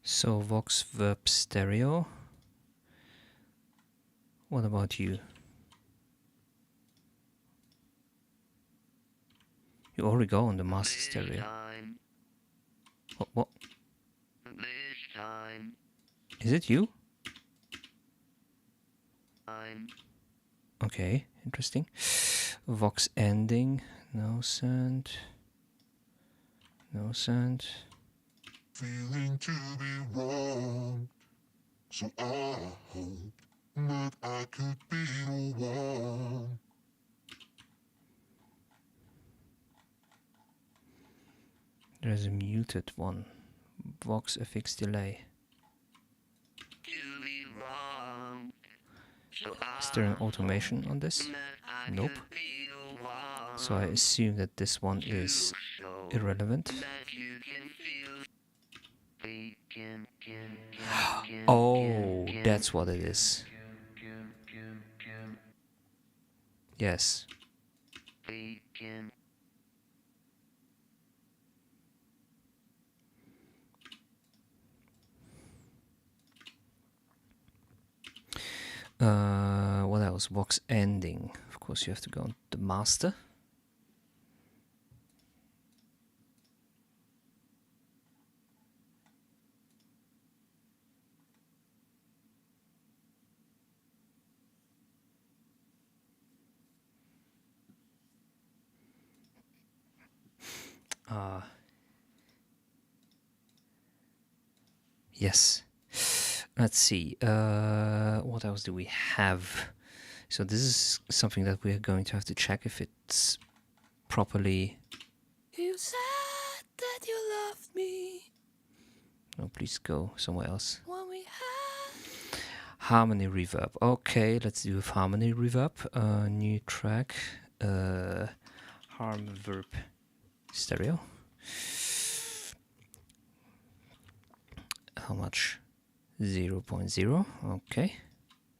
So Vox verb stereo. What about you? You already go on the master stereo. Time, What? this time, Is it you? time. Okay, interesting. Vox ending. No sound. No sound. Feeling to be wrong, so I hope that I could be the one. There's a muted one. Vox FX delay. To be wrong. So Is there an automation on this? Nope. So I assume that this one is irrelevant. Oh, that's what it is. Yes. What else? Vox ending. Of course, you have to go on the master. Yes. Let's see. What else do we have? So this is something that we are going to have to check if it's properly. You said that you loved me No, please go somewhere else. when we had. Harmony reverb. Okay, let's do harmony reverb. New track. Harm verb stereo. How much? 0.0. Okay.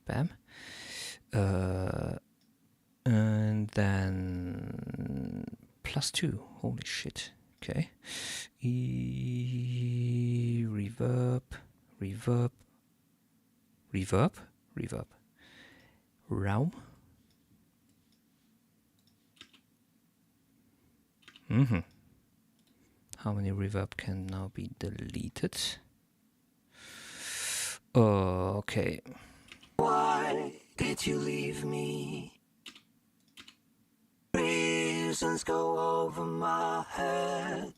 Bam. And then +2. Holy shit. Okay. Reverb. Realm. Harmony reverb can now be deleted. Okay. Why did you leave me? Reasons go over my head.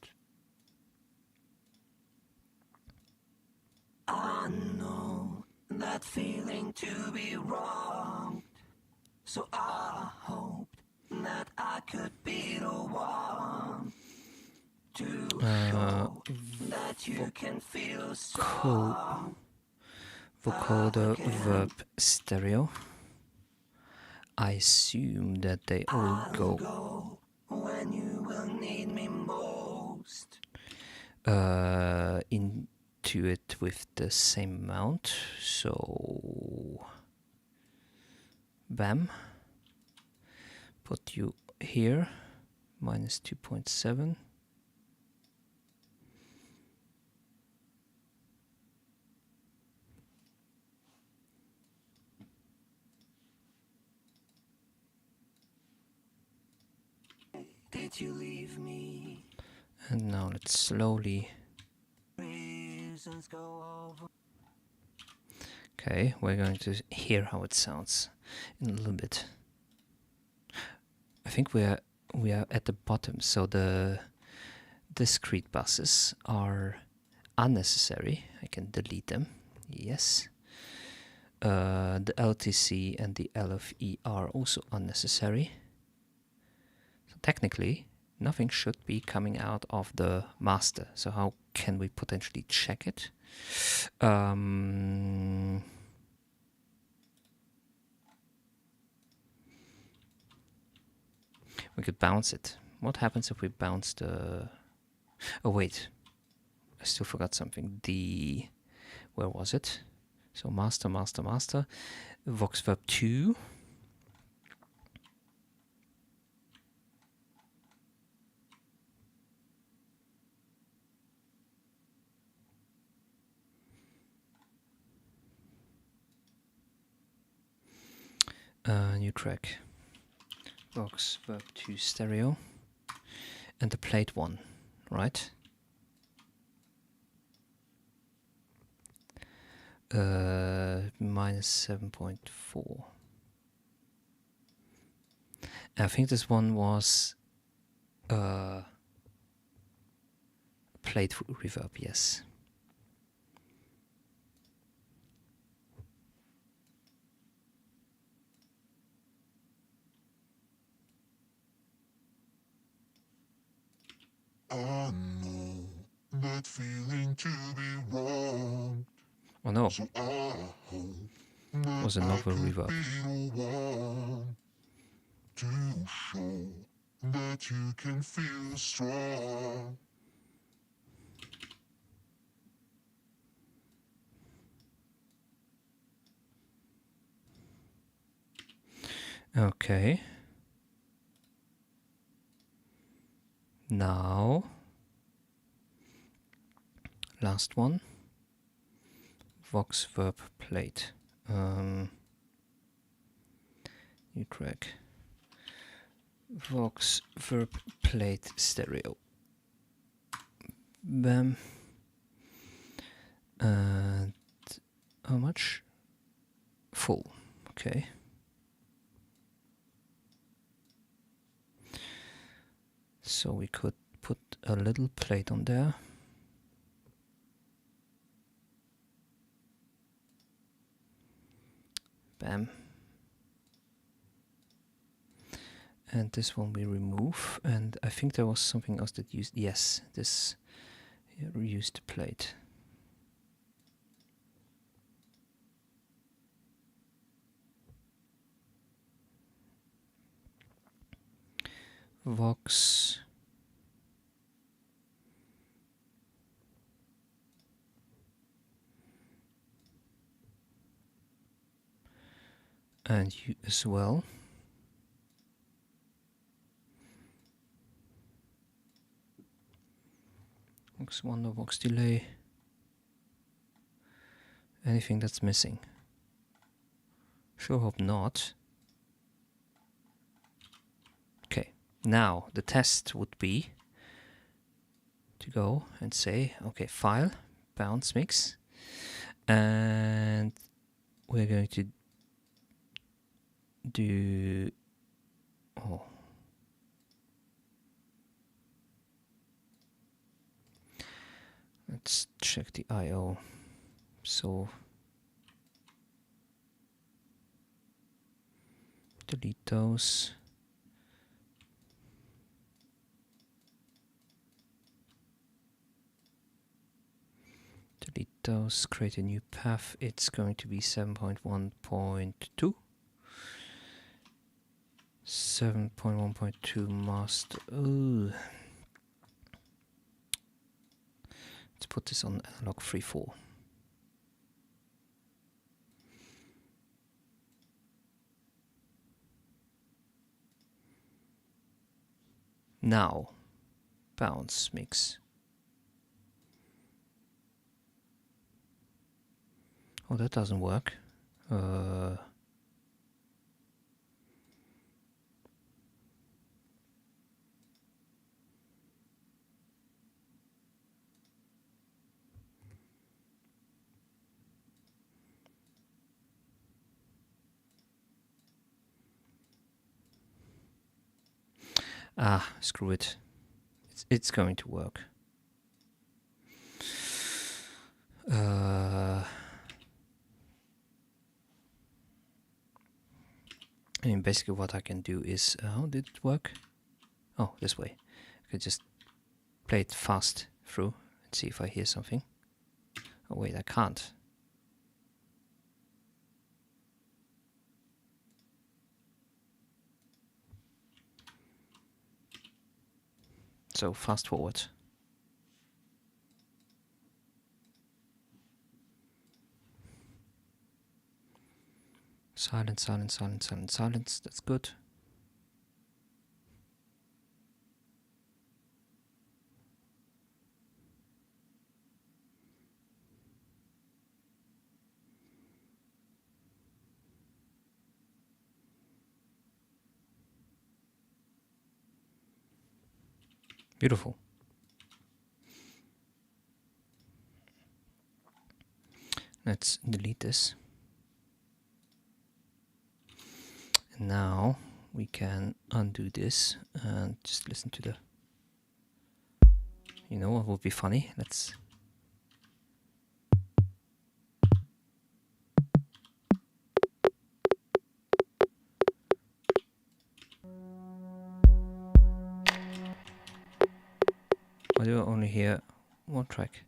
I know that feeling to be wrong. So I hoped that I could be the one to show that you can feel strong. Vocoder verb stereo. I assume that they all Go when you will need me most. into it with the same amount. So bam. Put you here. -2.7. let you leave me. And now let's slowly... Reasons go over. Okay, we're going to hear how it sounds in a little bit. I think we are at the bottom, so the discrete buses are unnecessary. I can delete them. Yes. The LTC and the LFE are also unnecessary. So technically, nothing should be coming out of the master. So how can we potentially check it? We could bounce it. What happens if we bounce the... Oh wait, I still forgot something. Where was it? So master, Vox verb 2. New track. Vox verb 2 stereo. And the plate 1, right? Minus 7.4. I think this one was plate reverb, yes. I know that feeling to be wrong. Oh no, So I hope it was that I another could reverb. be the one to show that you can feel strong. Okay. Now, last one. Vox verb plate. New track. Vox verb plate stereo. Bam. And how much? Full. Okay. So we could put a little plate on there. Bam. And this one we remove. And I think there was something else that used... Yes, this used plate. Vox. And you as well. Vox 1 or Vox delay. Anything that's missing? Sure hope not. Okay, now the test would be to go and say, okay, file, bounce mix, and we're going to do, oh, let's check the I/O. So delete those. Delete those, create a new path. It's going to be 7.1.2. 7.1.2 master. Ooh. Let's put this on analog 3.4. Now, bounce mix. Oh, that doesn't work. Ah, screw it. It's going to work. I mean, basically what I can do is... how did it work? Oh, this way. I could just play it fast through and see if I hear something. Oh wait, I can't. So fast forward. Silence, silence, silence, silence, silence. That's good. Beautiful. Let's delete this. And now we can undo this and just listen to the... You know what would be funny? Let's... I do only hear one track.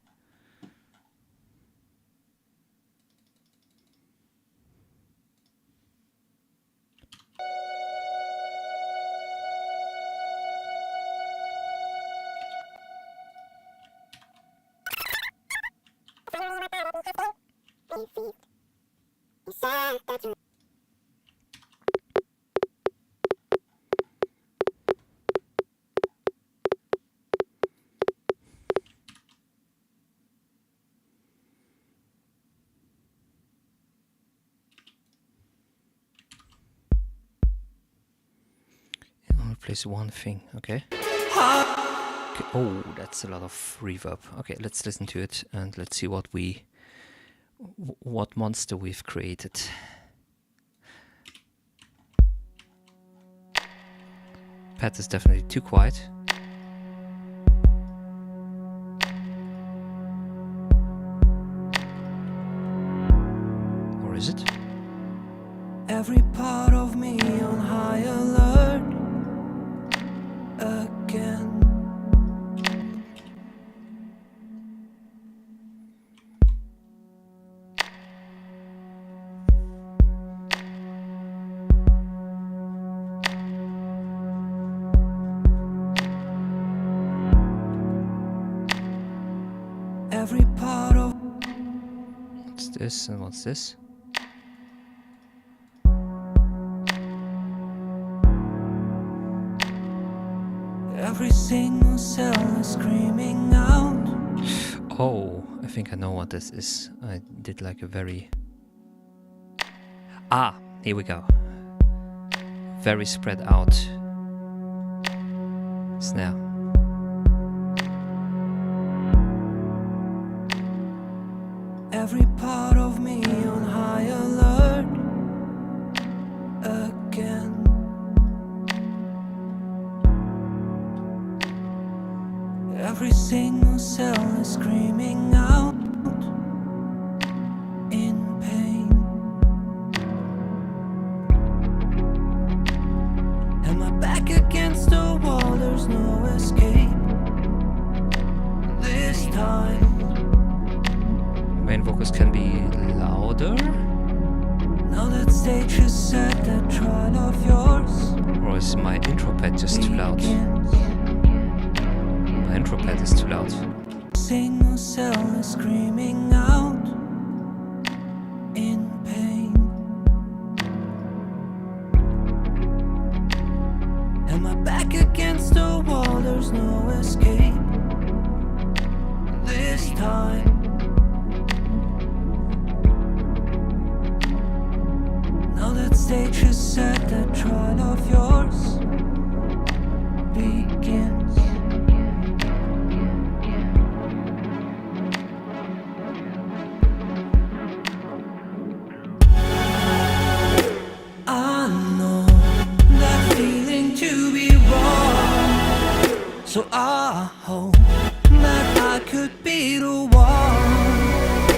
Replace one thing, okay. Okay. Oh, that's a lot of reverb. Okay, let's listen to it and let's see what monster we've created. Pad is definitely too quiet. Or is it? Every part of me on high alert again. Every part of... What's this and what's this? Every single cell is screaming out. Oh, I think I know what this is. I did like a very... Ah, here we go. Very spread out snare. Every part of me on high alert again. Every single cell is screaming out in pain. Am I back against the wall? There's no escape this time. Main vocals can be louder, Now that stage is set, that trial of yours or is my intro pad just too loud? begins. My intro pad is too loud. Single cell is screaming out in pain. Am I back against the wall? There's no escape this time. Now that stage is set, that trial of yours begins. So I hope that I could be the one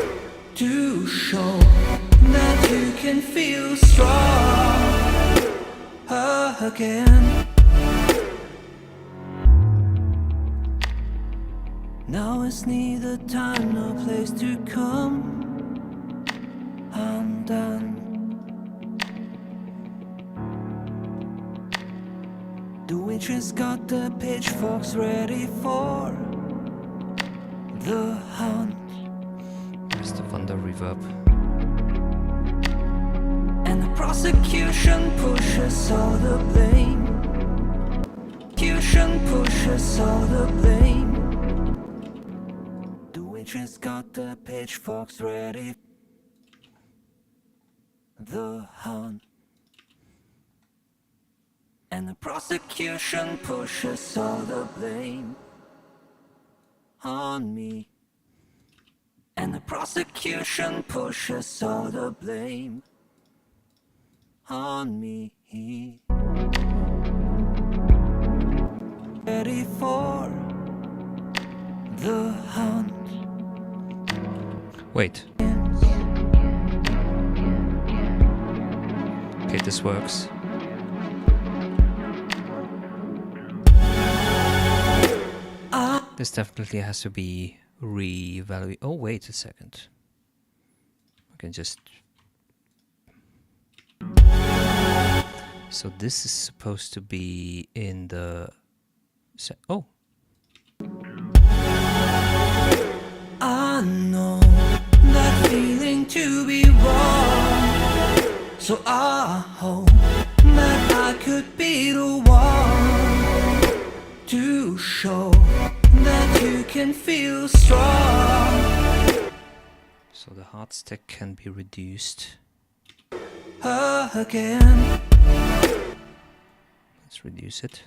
to show that you can feel strong again. Now it's neither time nor place to come undone. The witches got the pitchforks ready for the hunt. There's the thunder reverb. And the prosecution pushes all the blame. Prosecution pushes all the blame. The witches got the pitchforks ready. The hunt. And the prosecution pushes all the blame on me. And the prosecution pushes all the blame on me. Ready for the hunt. Wait. Okay, this works. This definitely has to be re-evaluated. Oh, wait a second. I can just... So this is supposed to be in the... Oh. I know that feeling to be wrong. So I hope that I could be the one to show that you can feel strong. So the heart stack can be reduced. Again. Let's reduce it.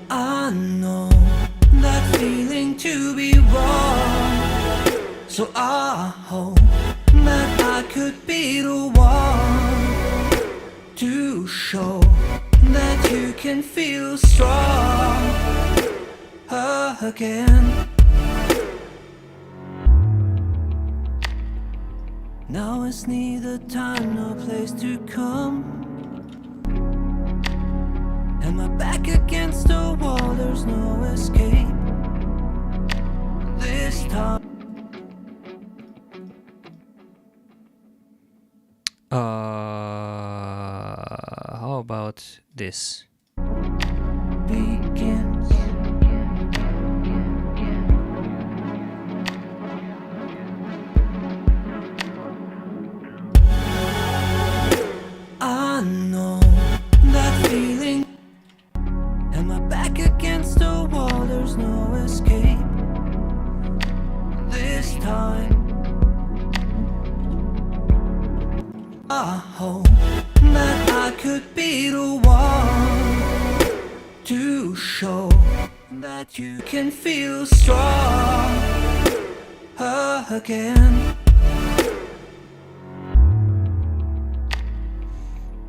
I know that feeling to be wrong. So I hope that I could be the one to show that you can feel strong again. Now it's neither time nor place to come. And my back against the wall, there's no escape this time. How about this? Begins. I know that feeling. And my back against the wall, there's no escape this time. I hope that I could be the one to show that you can feel strong again.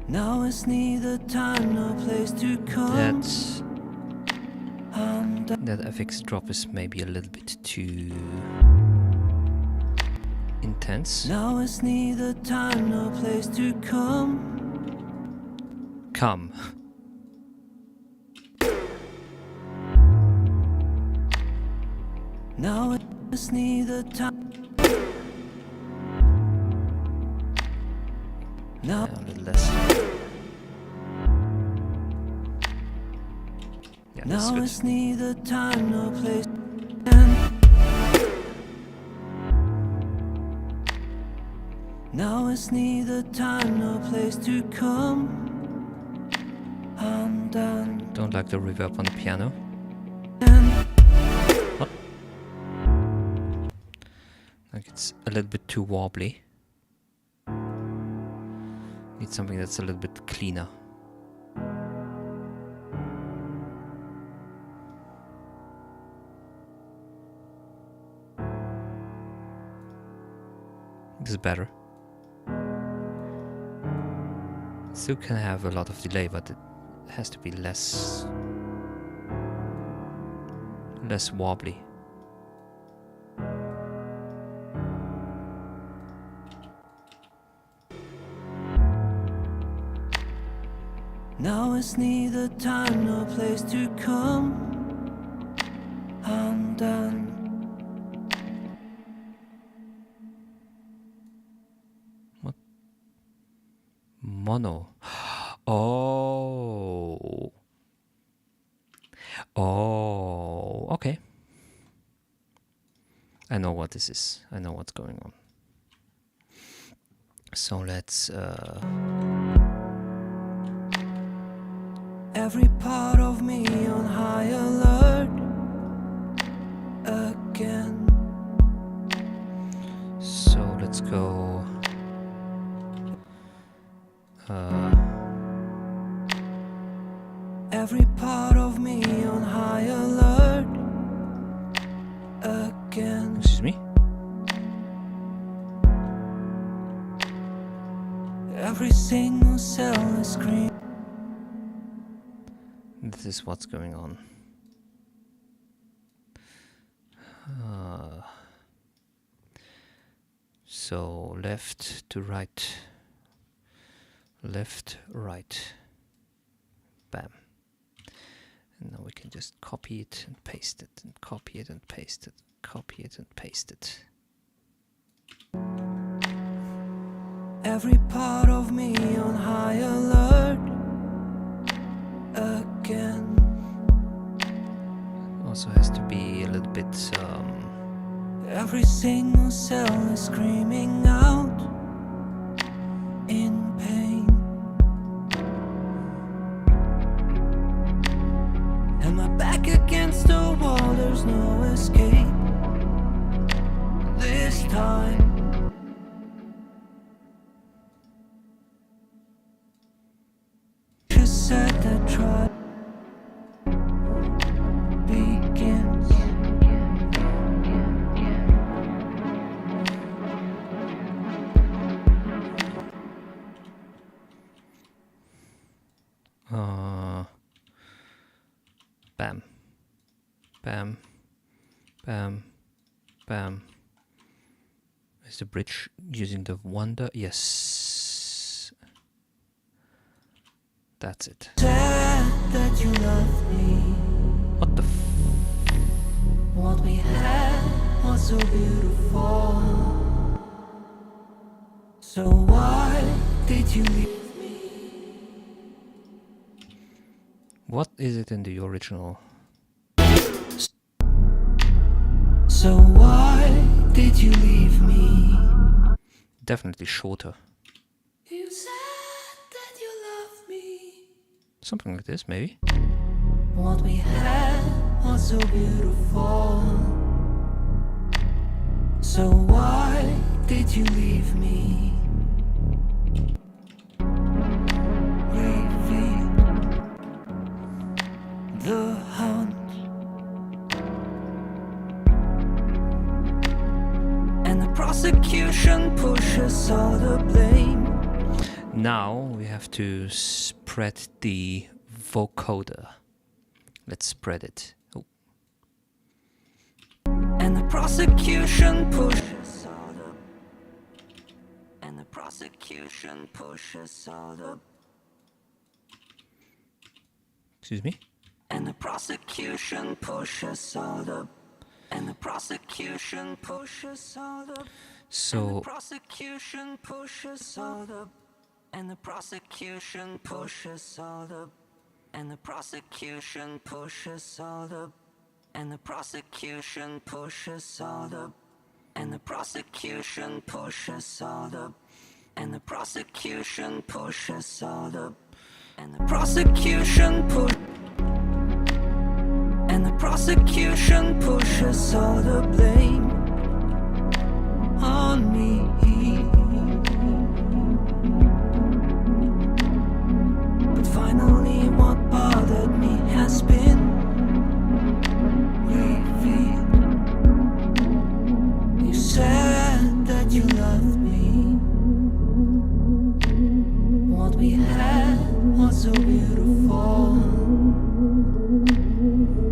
Now it's neither time nor place to come. That FX drop is maybe a little bit too intense. Now it's neither time nor place to come. Come. Now it's neither time. Now A little less. Yeah, that's now good. it's neither time nor place. Now it's neither time nor place to come undone. Don't like the reverb on the piano. Oh. Like it's a little bit too wobbly. Need something that's a little bit cleaner. This is better. Still can have a lot of delay, but it has to be less wobbly. Now is neither time nor place to come undone. What? Mono. Oh. Oh, okay. I know what this is. I know what's going on. So let's Every part of me on high alert again. So let's go Every part of me on high alert again. excuse me. Every single cell is screaming. This is what's going on. So left to right, left, right, bam. And now we can just copy it and paste it, and copy it and paste it, copy it and paste it. Every part of me on high alert again. Also has to be a little bit Every single cell is screaming out in pain. And my back against the wall, there's no escape this time. Just said that try begins. bam, bam, bam, bam. Is the bridge using the wonder? Yes. That's it. Said that you love me. What the f? What we had was so beautiful. So why did you leave me? What is it in the original? So why did you leave me? Definitely shorter. You said that you love me. Something like this, maybe. What we had was so beautiful. So why did you leave me? Reveal the hunt. And the prosecution pushes all the blame. Now we have to spread the vocoder. Let's spread it. Oh. And the prosecution pushes all the. And the prosecution pushes all the. Excuse me? And the prosecution pushes all the. And the prosecution pushes all the. And the So prosecution pushes all the. And the prosecution pushes all the. And the prosecution pushes all the. And the prosecution pushes all the. And the prosecution pushes all the. And the prosecution pushes all the. And the prosecution push. And the prosecution pushes all the blame on me. But finally what bothered me has been revealed. You said that you loved me. What we had was so beautiful.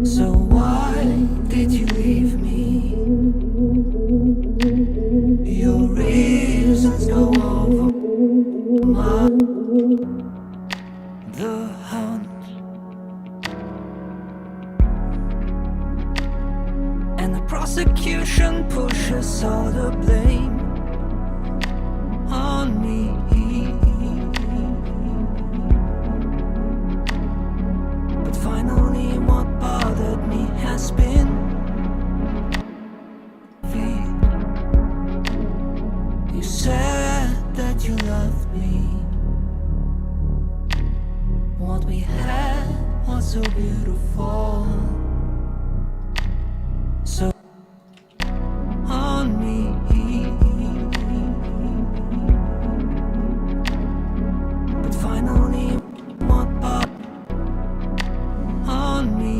So why did you leave me? Your reasons go over my the hunt, and the prosecution pushes all the blame on me. But finally what bothered me has been fear. You said that you loved me. What we had was so beautiful. So on me. But finally what bothered on me.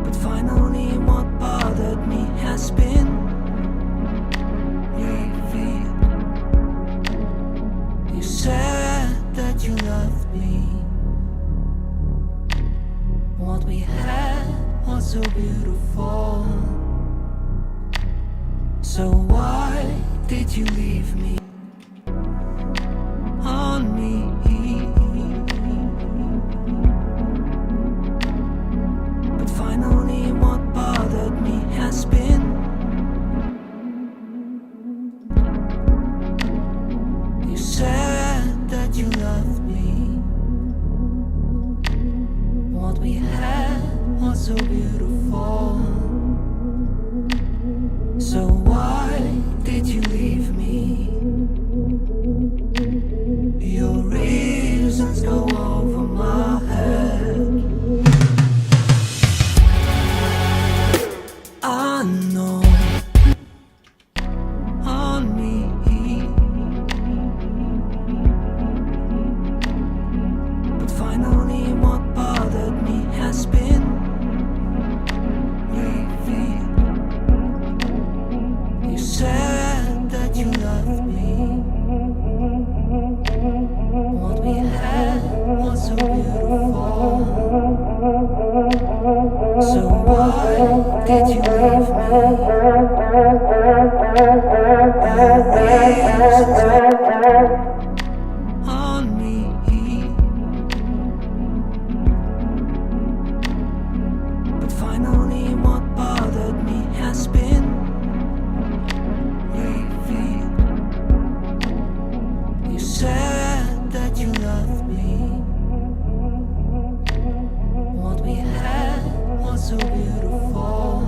But finally what bothered me has been revealed. You said that you loved me. What we had was so beautiful. So why did you leave me on me? But finally what bothered me has been you said that you loved me. What we had was so beautiful. So why did you leave me? Your reasons go over my head. I know on me. But finally what bothered me has been revealed. You said that you loved me. What we had was so beautiful. So why did you leave me? On me. But finally what bothered me has been revealed. You said that you loved me. What we had was so beautiful.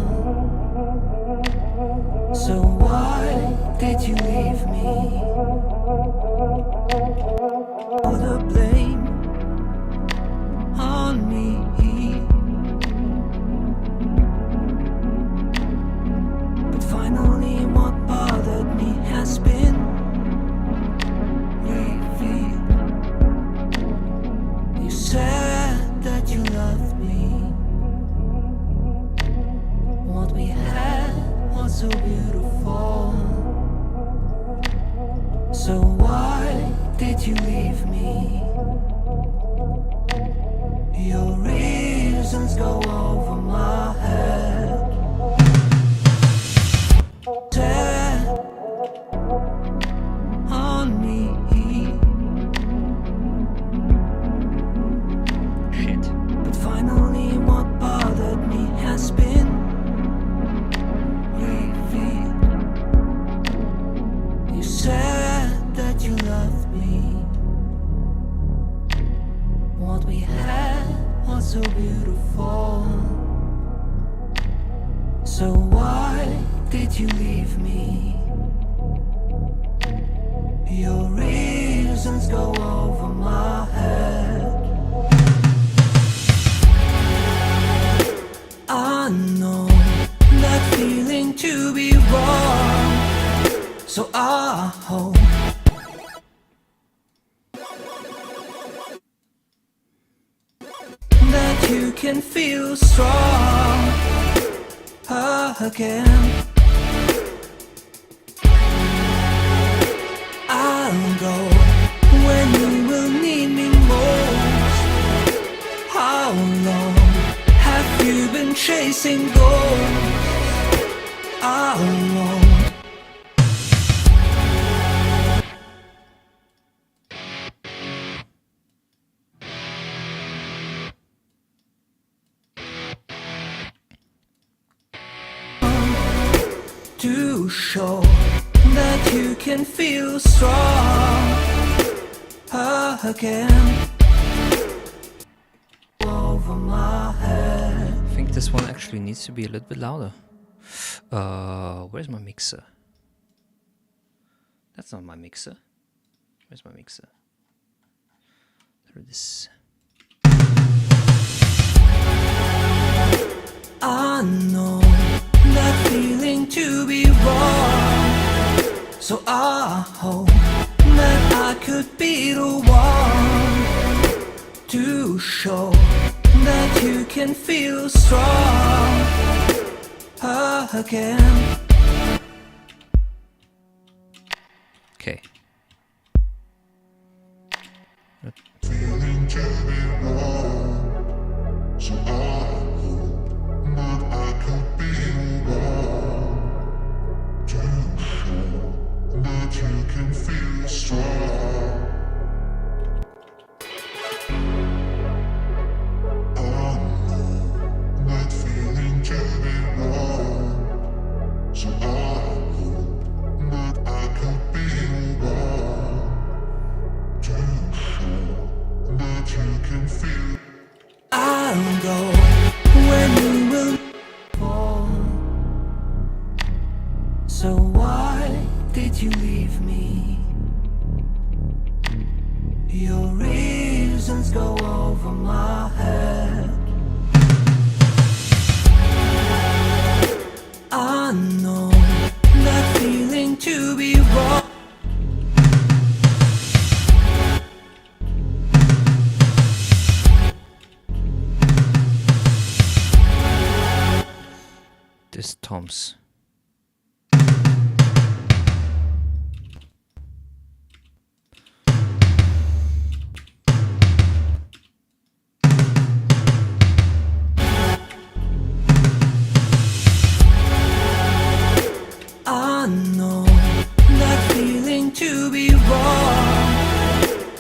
So why did you leave me? All the blame on me. But finally what bothered me has been revealed. You said that you loved me. What we had was so beautiful. So why did you leave me? Your reasons go over my head. Said on me. Shit. But finally what bothered me has been revealed. You said that you loved me. What we had was so beautiful. So why did you leave me? Your reasons go over my head. I know that feeling to be wrong. So I hope that you can feel strong again. chasing gold alone. To show that you can feel strong again. Over my head. I think this one actually needs to be a little bit louder. Where's my mixer? That's not my mixer. Where's my mixer? There it is. I know that feeling to be wrong, so I hope that I could be the one to show that you can feel strong again. Okay. Feeling to be wrong, so I hope that I could be the one to show that you can feel strong. I know that feeling to be wrong, so I hope that I could be the one to show that you can feel. I'll go when you will fall. So why did you leave me? Your reasons go over my head. I know that feeling to be wrong. This Tom's. I know that feeling to be wrong,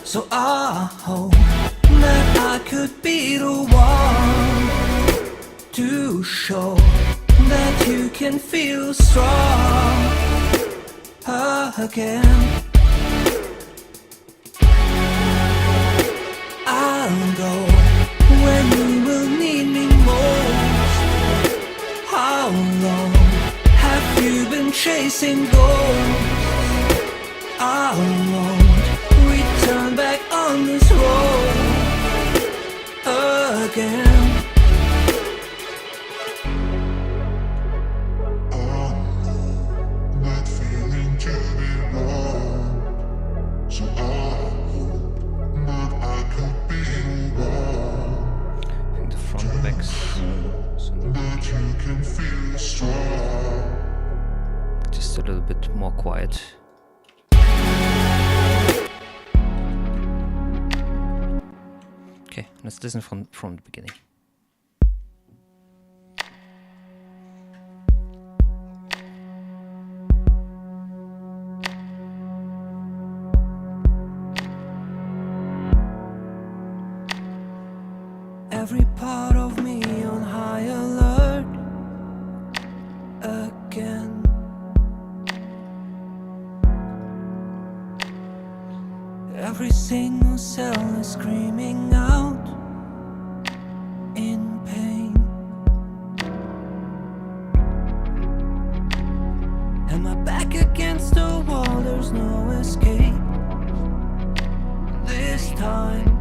so I hope that I could be the one to show that you can feel strong again. I'll go when you will need me most. How long have you been chasing gold? I won't return back on this road again. That feeling to be wrong, so I hope that I could be the one I think the front backs. that you can feel strong. Just a little bit more quiet. Okay, let's listen from the beginning. Every part of me on high alert again. Every single cell is screaming out in pain. And my back against the wall, there's no escape this time.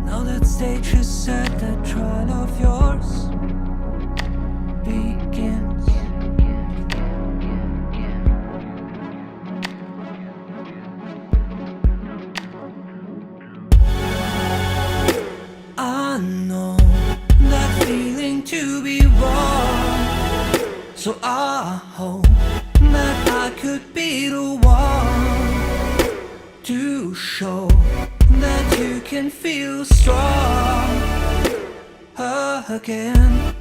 Now that stage is set, that trial of yours begins. I know that feeling to be wrong, so I hope that I could be the one to show that you can feel strong again.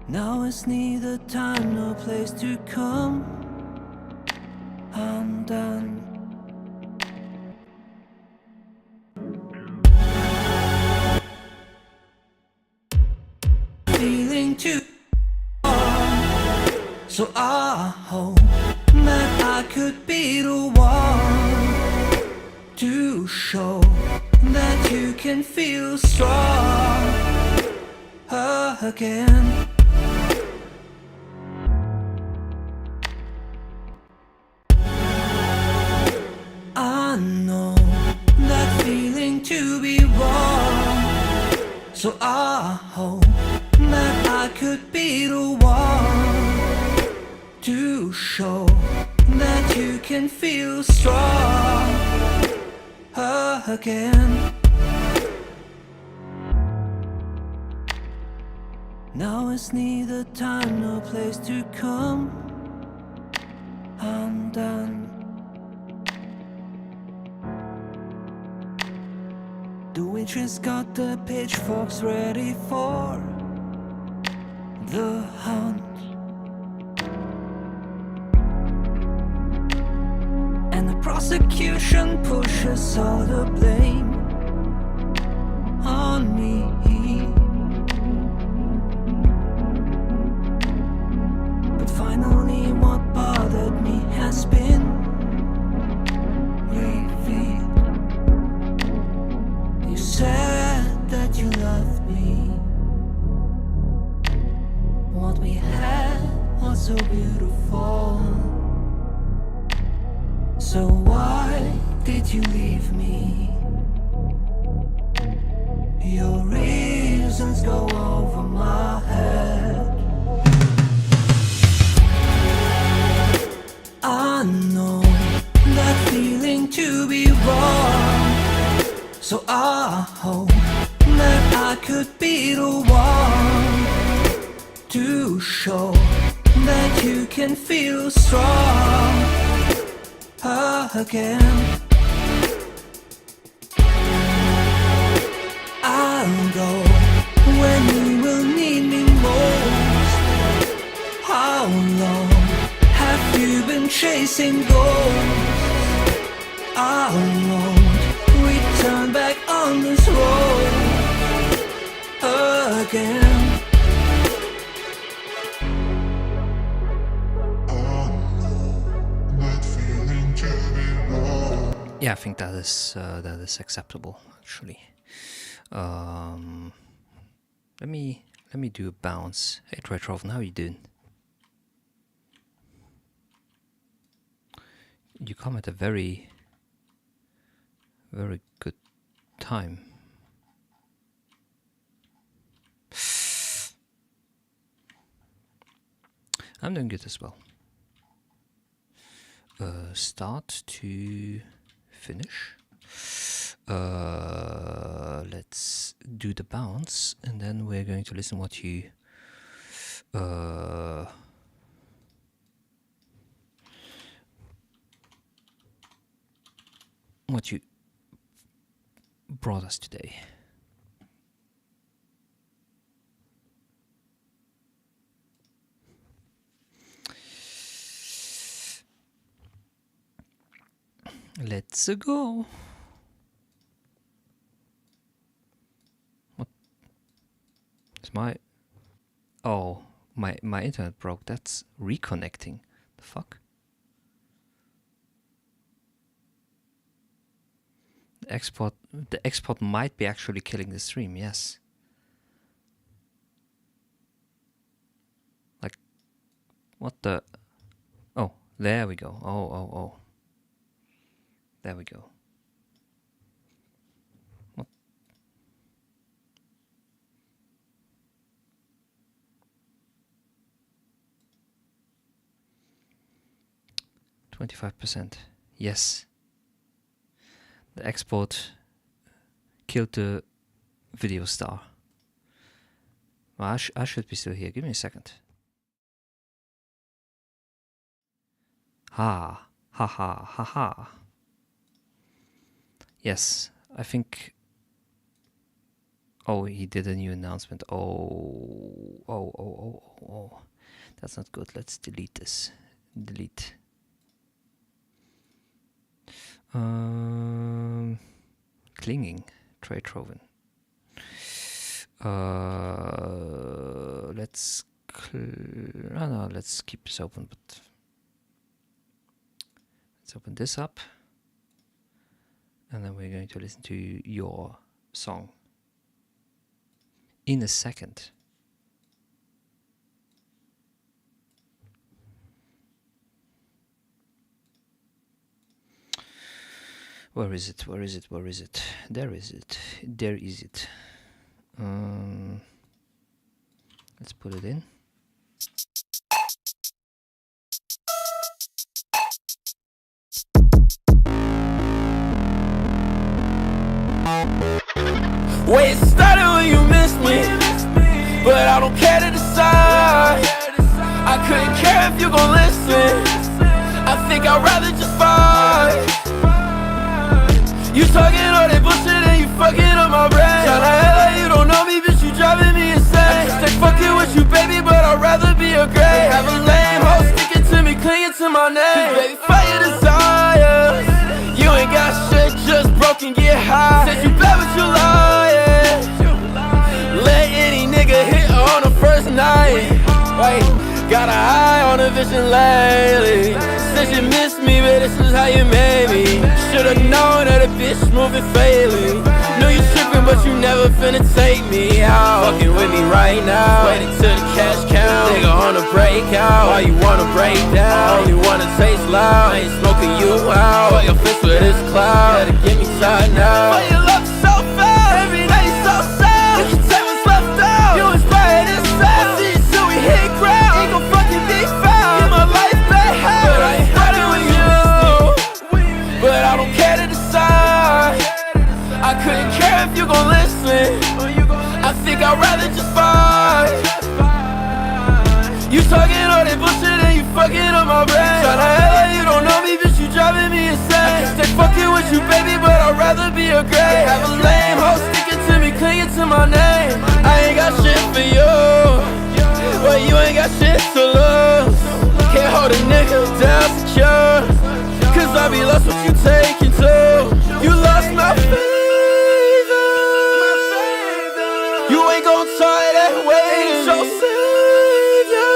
Now it's neither time nor place to come undone. Feeling too warm, so I hope that I could be the one to show that you can feel strong again. I know that feeling to be wrong, so I hope that I could be the one to show that you can feel strong again. Now it's neither time nor place to come undone. The waitress got the pitchforks ready for the hunt, and the prosecution pushes all the blame on me. But finally what bothered me has been revealed. You said that you loved me. What we had was so beautiful. So why did you leave me? Your reasons go over my head. I know that feeling to be wrong, so I hope that I could be the one to show that you can feel strong again. I'll go when you will need me most. How long have you been chasing ghosts? I won't return back on this road again. That feeling to be wrong. Yeah, I think that is acceptable actually. Let me do a bounce. Hey Troven, how you doing? You come at a very good time. I'm doing good as well. Start to finish. Let's do the bounce, and then we're going to listen what you brought us today. Let's go. What is my... Oh, my internet broke. That's reconnecting. The fuck? The export might be actually killing the stream, yes. Like, what the... Oh, there we go. Oh. There we go. What? %. Yes. The export killed the video star. Well, I should be still here. Give me a second. Ha Haha, haha. Yes, I think. Oh, he did a new announcement. Oh. That's not good. Let's delete this. Delete. Clinging. Trade Troven. Let's no, let's keep this open, but let's open this up, and then we're going to listen to your song in a second. Where is it? Where is it? Where is it? There is it. There is it. Let's put it in. Way it started when you missed me, but I don't care to decide. I couldn't care if you gon' listen. I think I'd rather just fight. You talking all that bullshit and you fucking up my brain. Tryna act like you don't know me, bitch, you driving me insane. I can stay fucking with you, baby, but I'd rather be a gray. Have a lame hoe sticking to me, clinging to my name. Cause baby, fight your desires. You ain't got shit, just broken, get high. Said you bad, but you lying. Let any nigga hit on the first night. Right, got an eye on the vision lately. Said you missed me, but this is how you made me. Should've known that a bitch moving fatally. Knew you tripping, but you never finna take me out. Fucking with me right now. Waiting till the cash count. Nigga on a breakout. Why you wanna break down? Only wanna taste loud. I ain't smoking you out. Fuck your fist with this cloud. Gotta get me tied now. But your love so fast. Every day so sad. You can take what's left out. You inspired this sound. I see you till we hit ground. Ain't gon' fucking be found. Get my life back. But I ain't started with you. But I don't care to decide. I couldn't care if you gon' listen. I think I'd rather just fight. You talking all that bullshit and you fucking up my brain. Tryna act like you don't know me, bitch, you driving me insane. I can stay fucking with you, baby, but I'd rather be a gray. Have a lame hoe sticking to me, clinging to my name. I ain't got shit for you, but you ain't got shit to lose. Can't hold a nigga down secure, cause I be lost what you taking to. You lost my favor. You ain't gon' tie that way. Ain't your savior.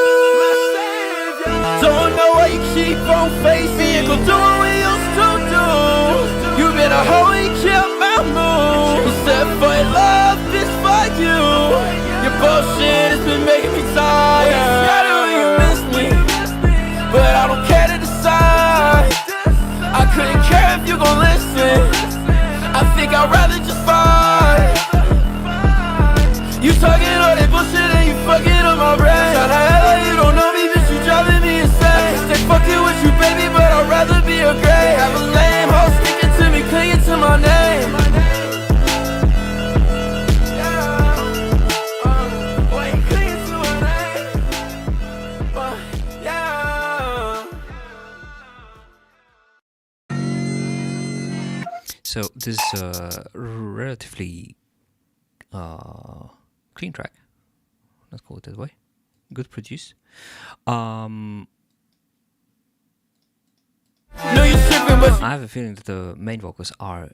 Don't know why you keep on facing. Go do what we used to do. You been a hoe and kept my mood. You said for love, bitch, fuck you. Your bullshit has been making me tired. Started when you missed me, but I don't care to decide. I couldn't care if you gon' listen. I think I'd rather just fight. You talking all that bullshit and you fucking up my brain. Tryna act like you don't know me, bitch, you driving me insane. I can stay fucking with you, baby, but I'd rather be a gray. Have a lame hoe sticking to me, clinging to my name. So this is a relatively clean track. Let's call it that way. Good produced. I have a feeling that the main vocals are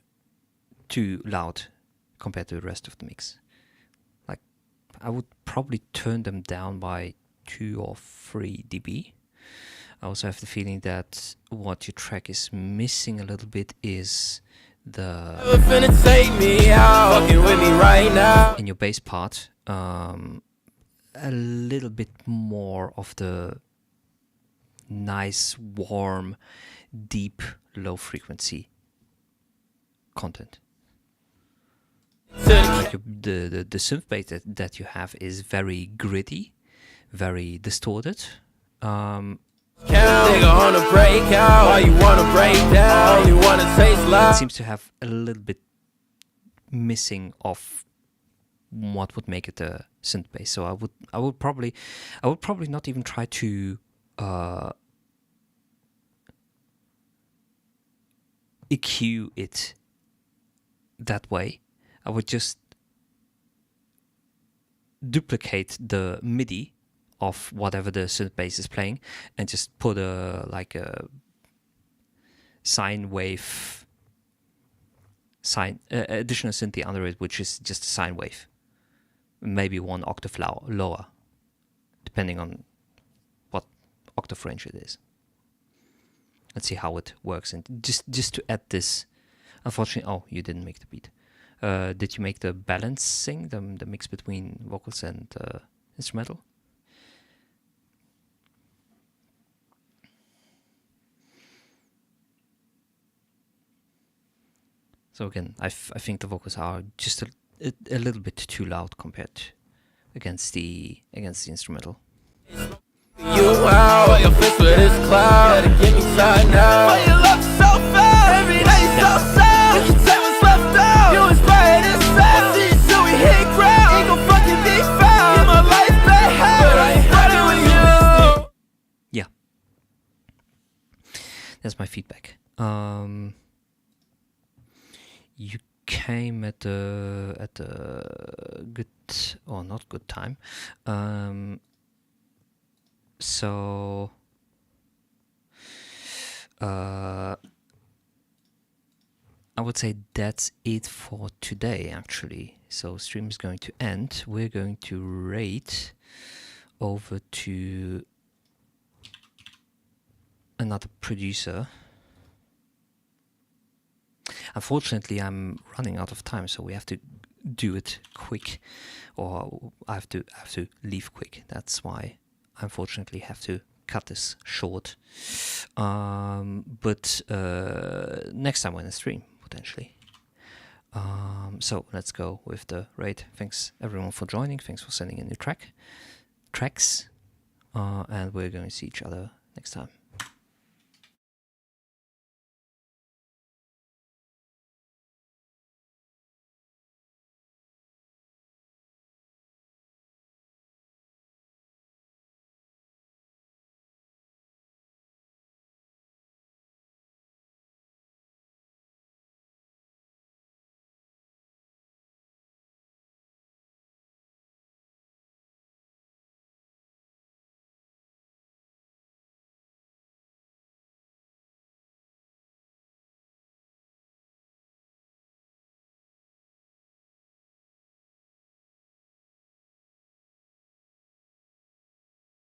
too loud compared to the rest of the mix. Like, I would probably turn them down by 2 or 3 dB. I also have the feeling that what your track is missing a little bit is the take me out. Fucking with me right now. in your bass part, a little bit more of the nice, warm, deep, low frequency content. Like the synth bass that you have is very gritty, very distorted. Nigga on a breakout. Why you wanna break down? You wanna taste It loud. seems to have a little bit missing of what would make it a synth bass. So I would probably not even try to EQ it that way. I would just duplicate the MIDI of whatever the synth bass is playing and just put a sine wave, additional synth under it, which is just a sine wave, maybe 1 octave lower, depending on what octave range it is. Let's see how it works. And just to add this, unfortunately, oh, you didn't make the beat. Did you make the balancing, the mix between vocals and instrumental? So again, I think the vocals are just a little bit too loud compared against the instrumental. You out, but your face with this cloud. Gotta get me side now. But you look so fast. Every day so sad. You can take what's left out. You inspired this sound. See you till we hit ground. Ain't gon' fucking be found. In my life back hell. But I ain't riding with you. Yeah, that's my feedback. You came at a good or not good time. So I would say that's it for today, actually. So stream is going to end. We're going to raid over to another producer. Unfortunately, I'm running out of time, so we have to do it quick, or I have to leave quick. That's why I unfortunately have to cut this short. But next time when I stream, potentially. So let's go with the raid. Thanks everyone for joining. Thanks for sending in your tracks. And we're going to see each other next time.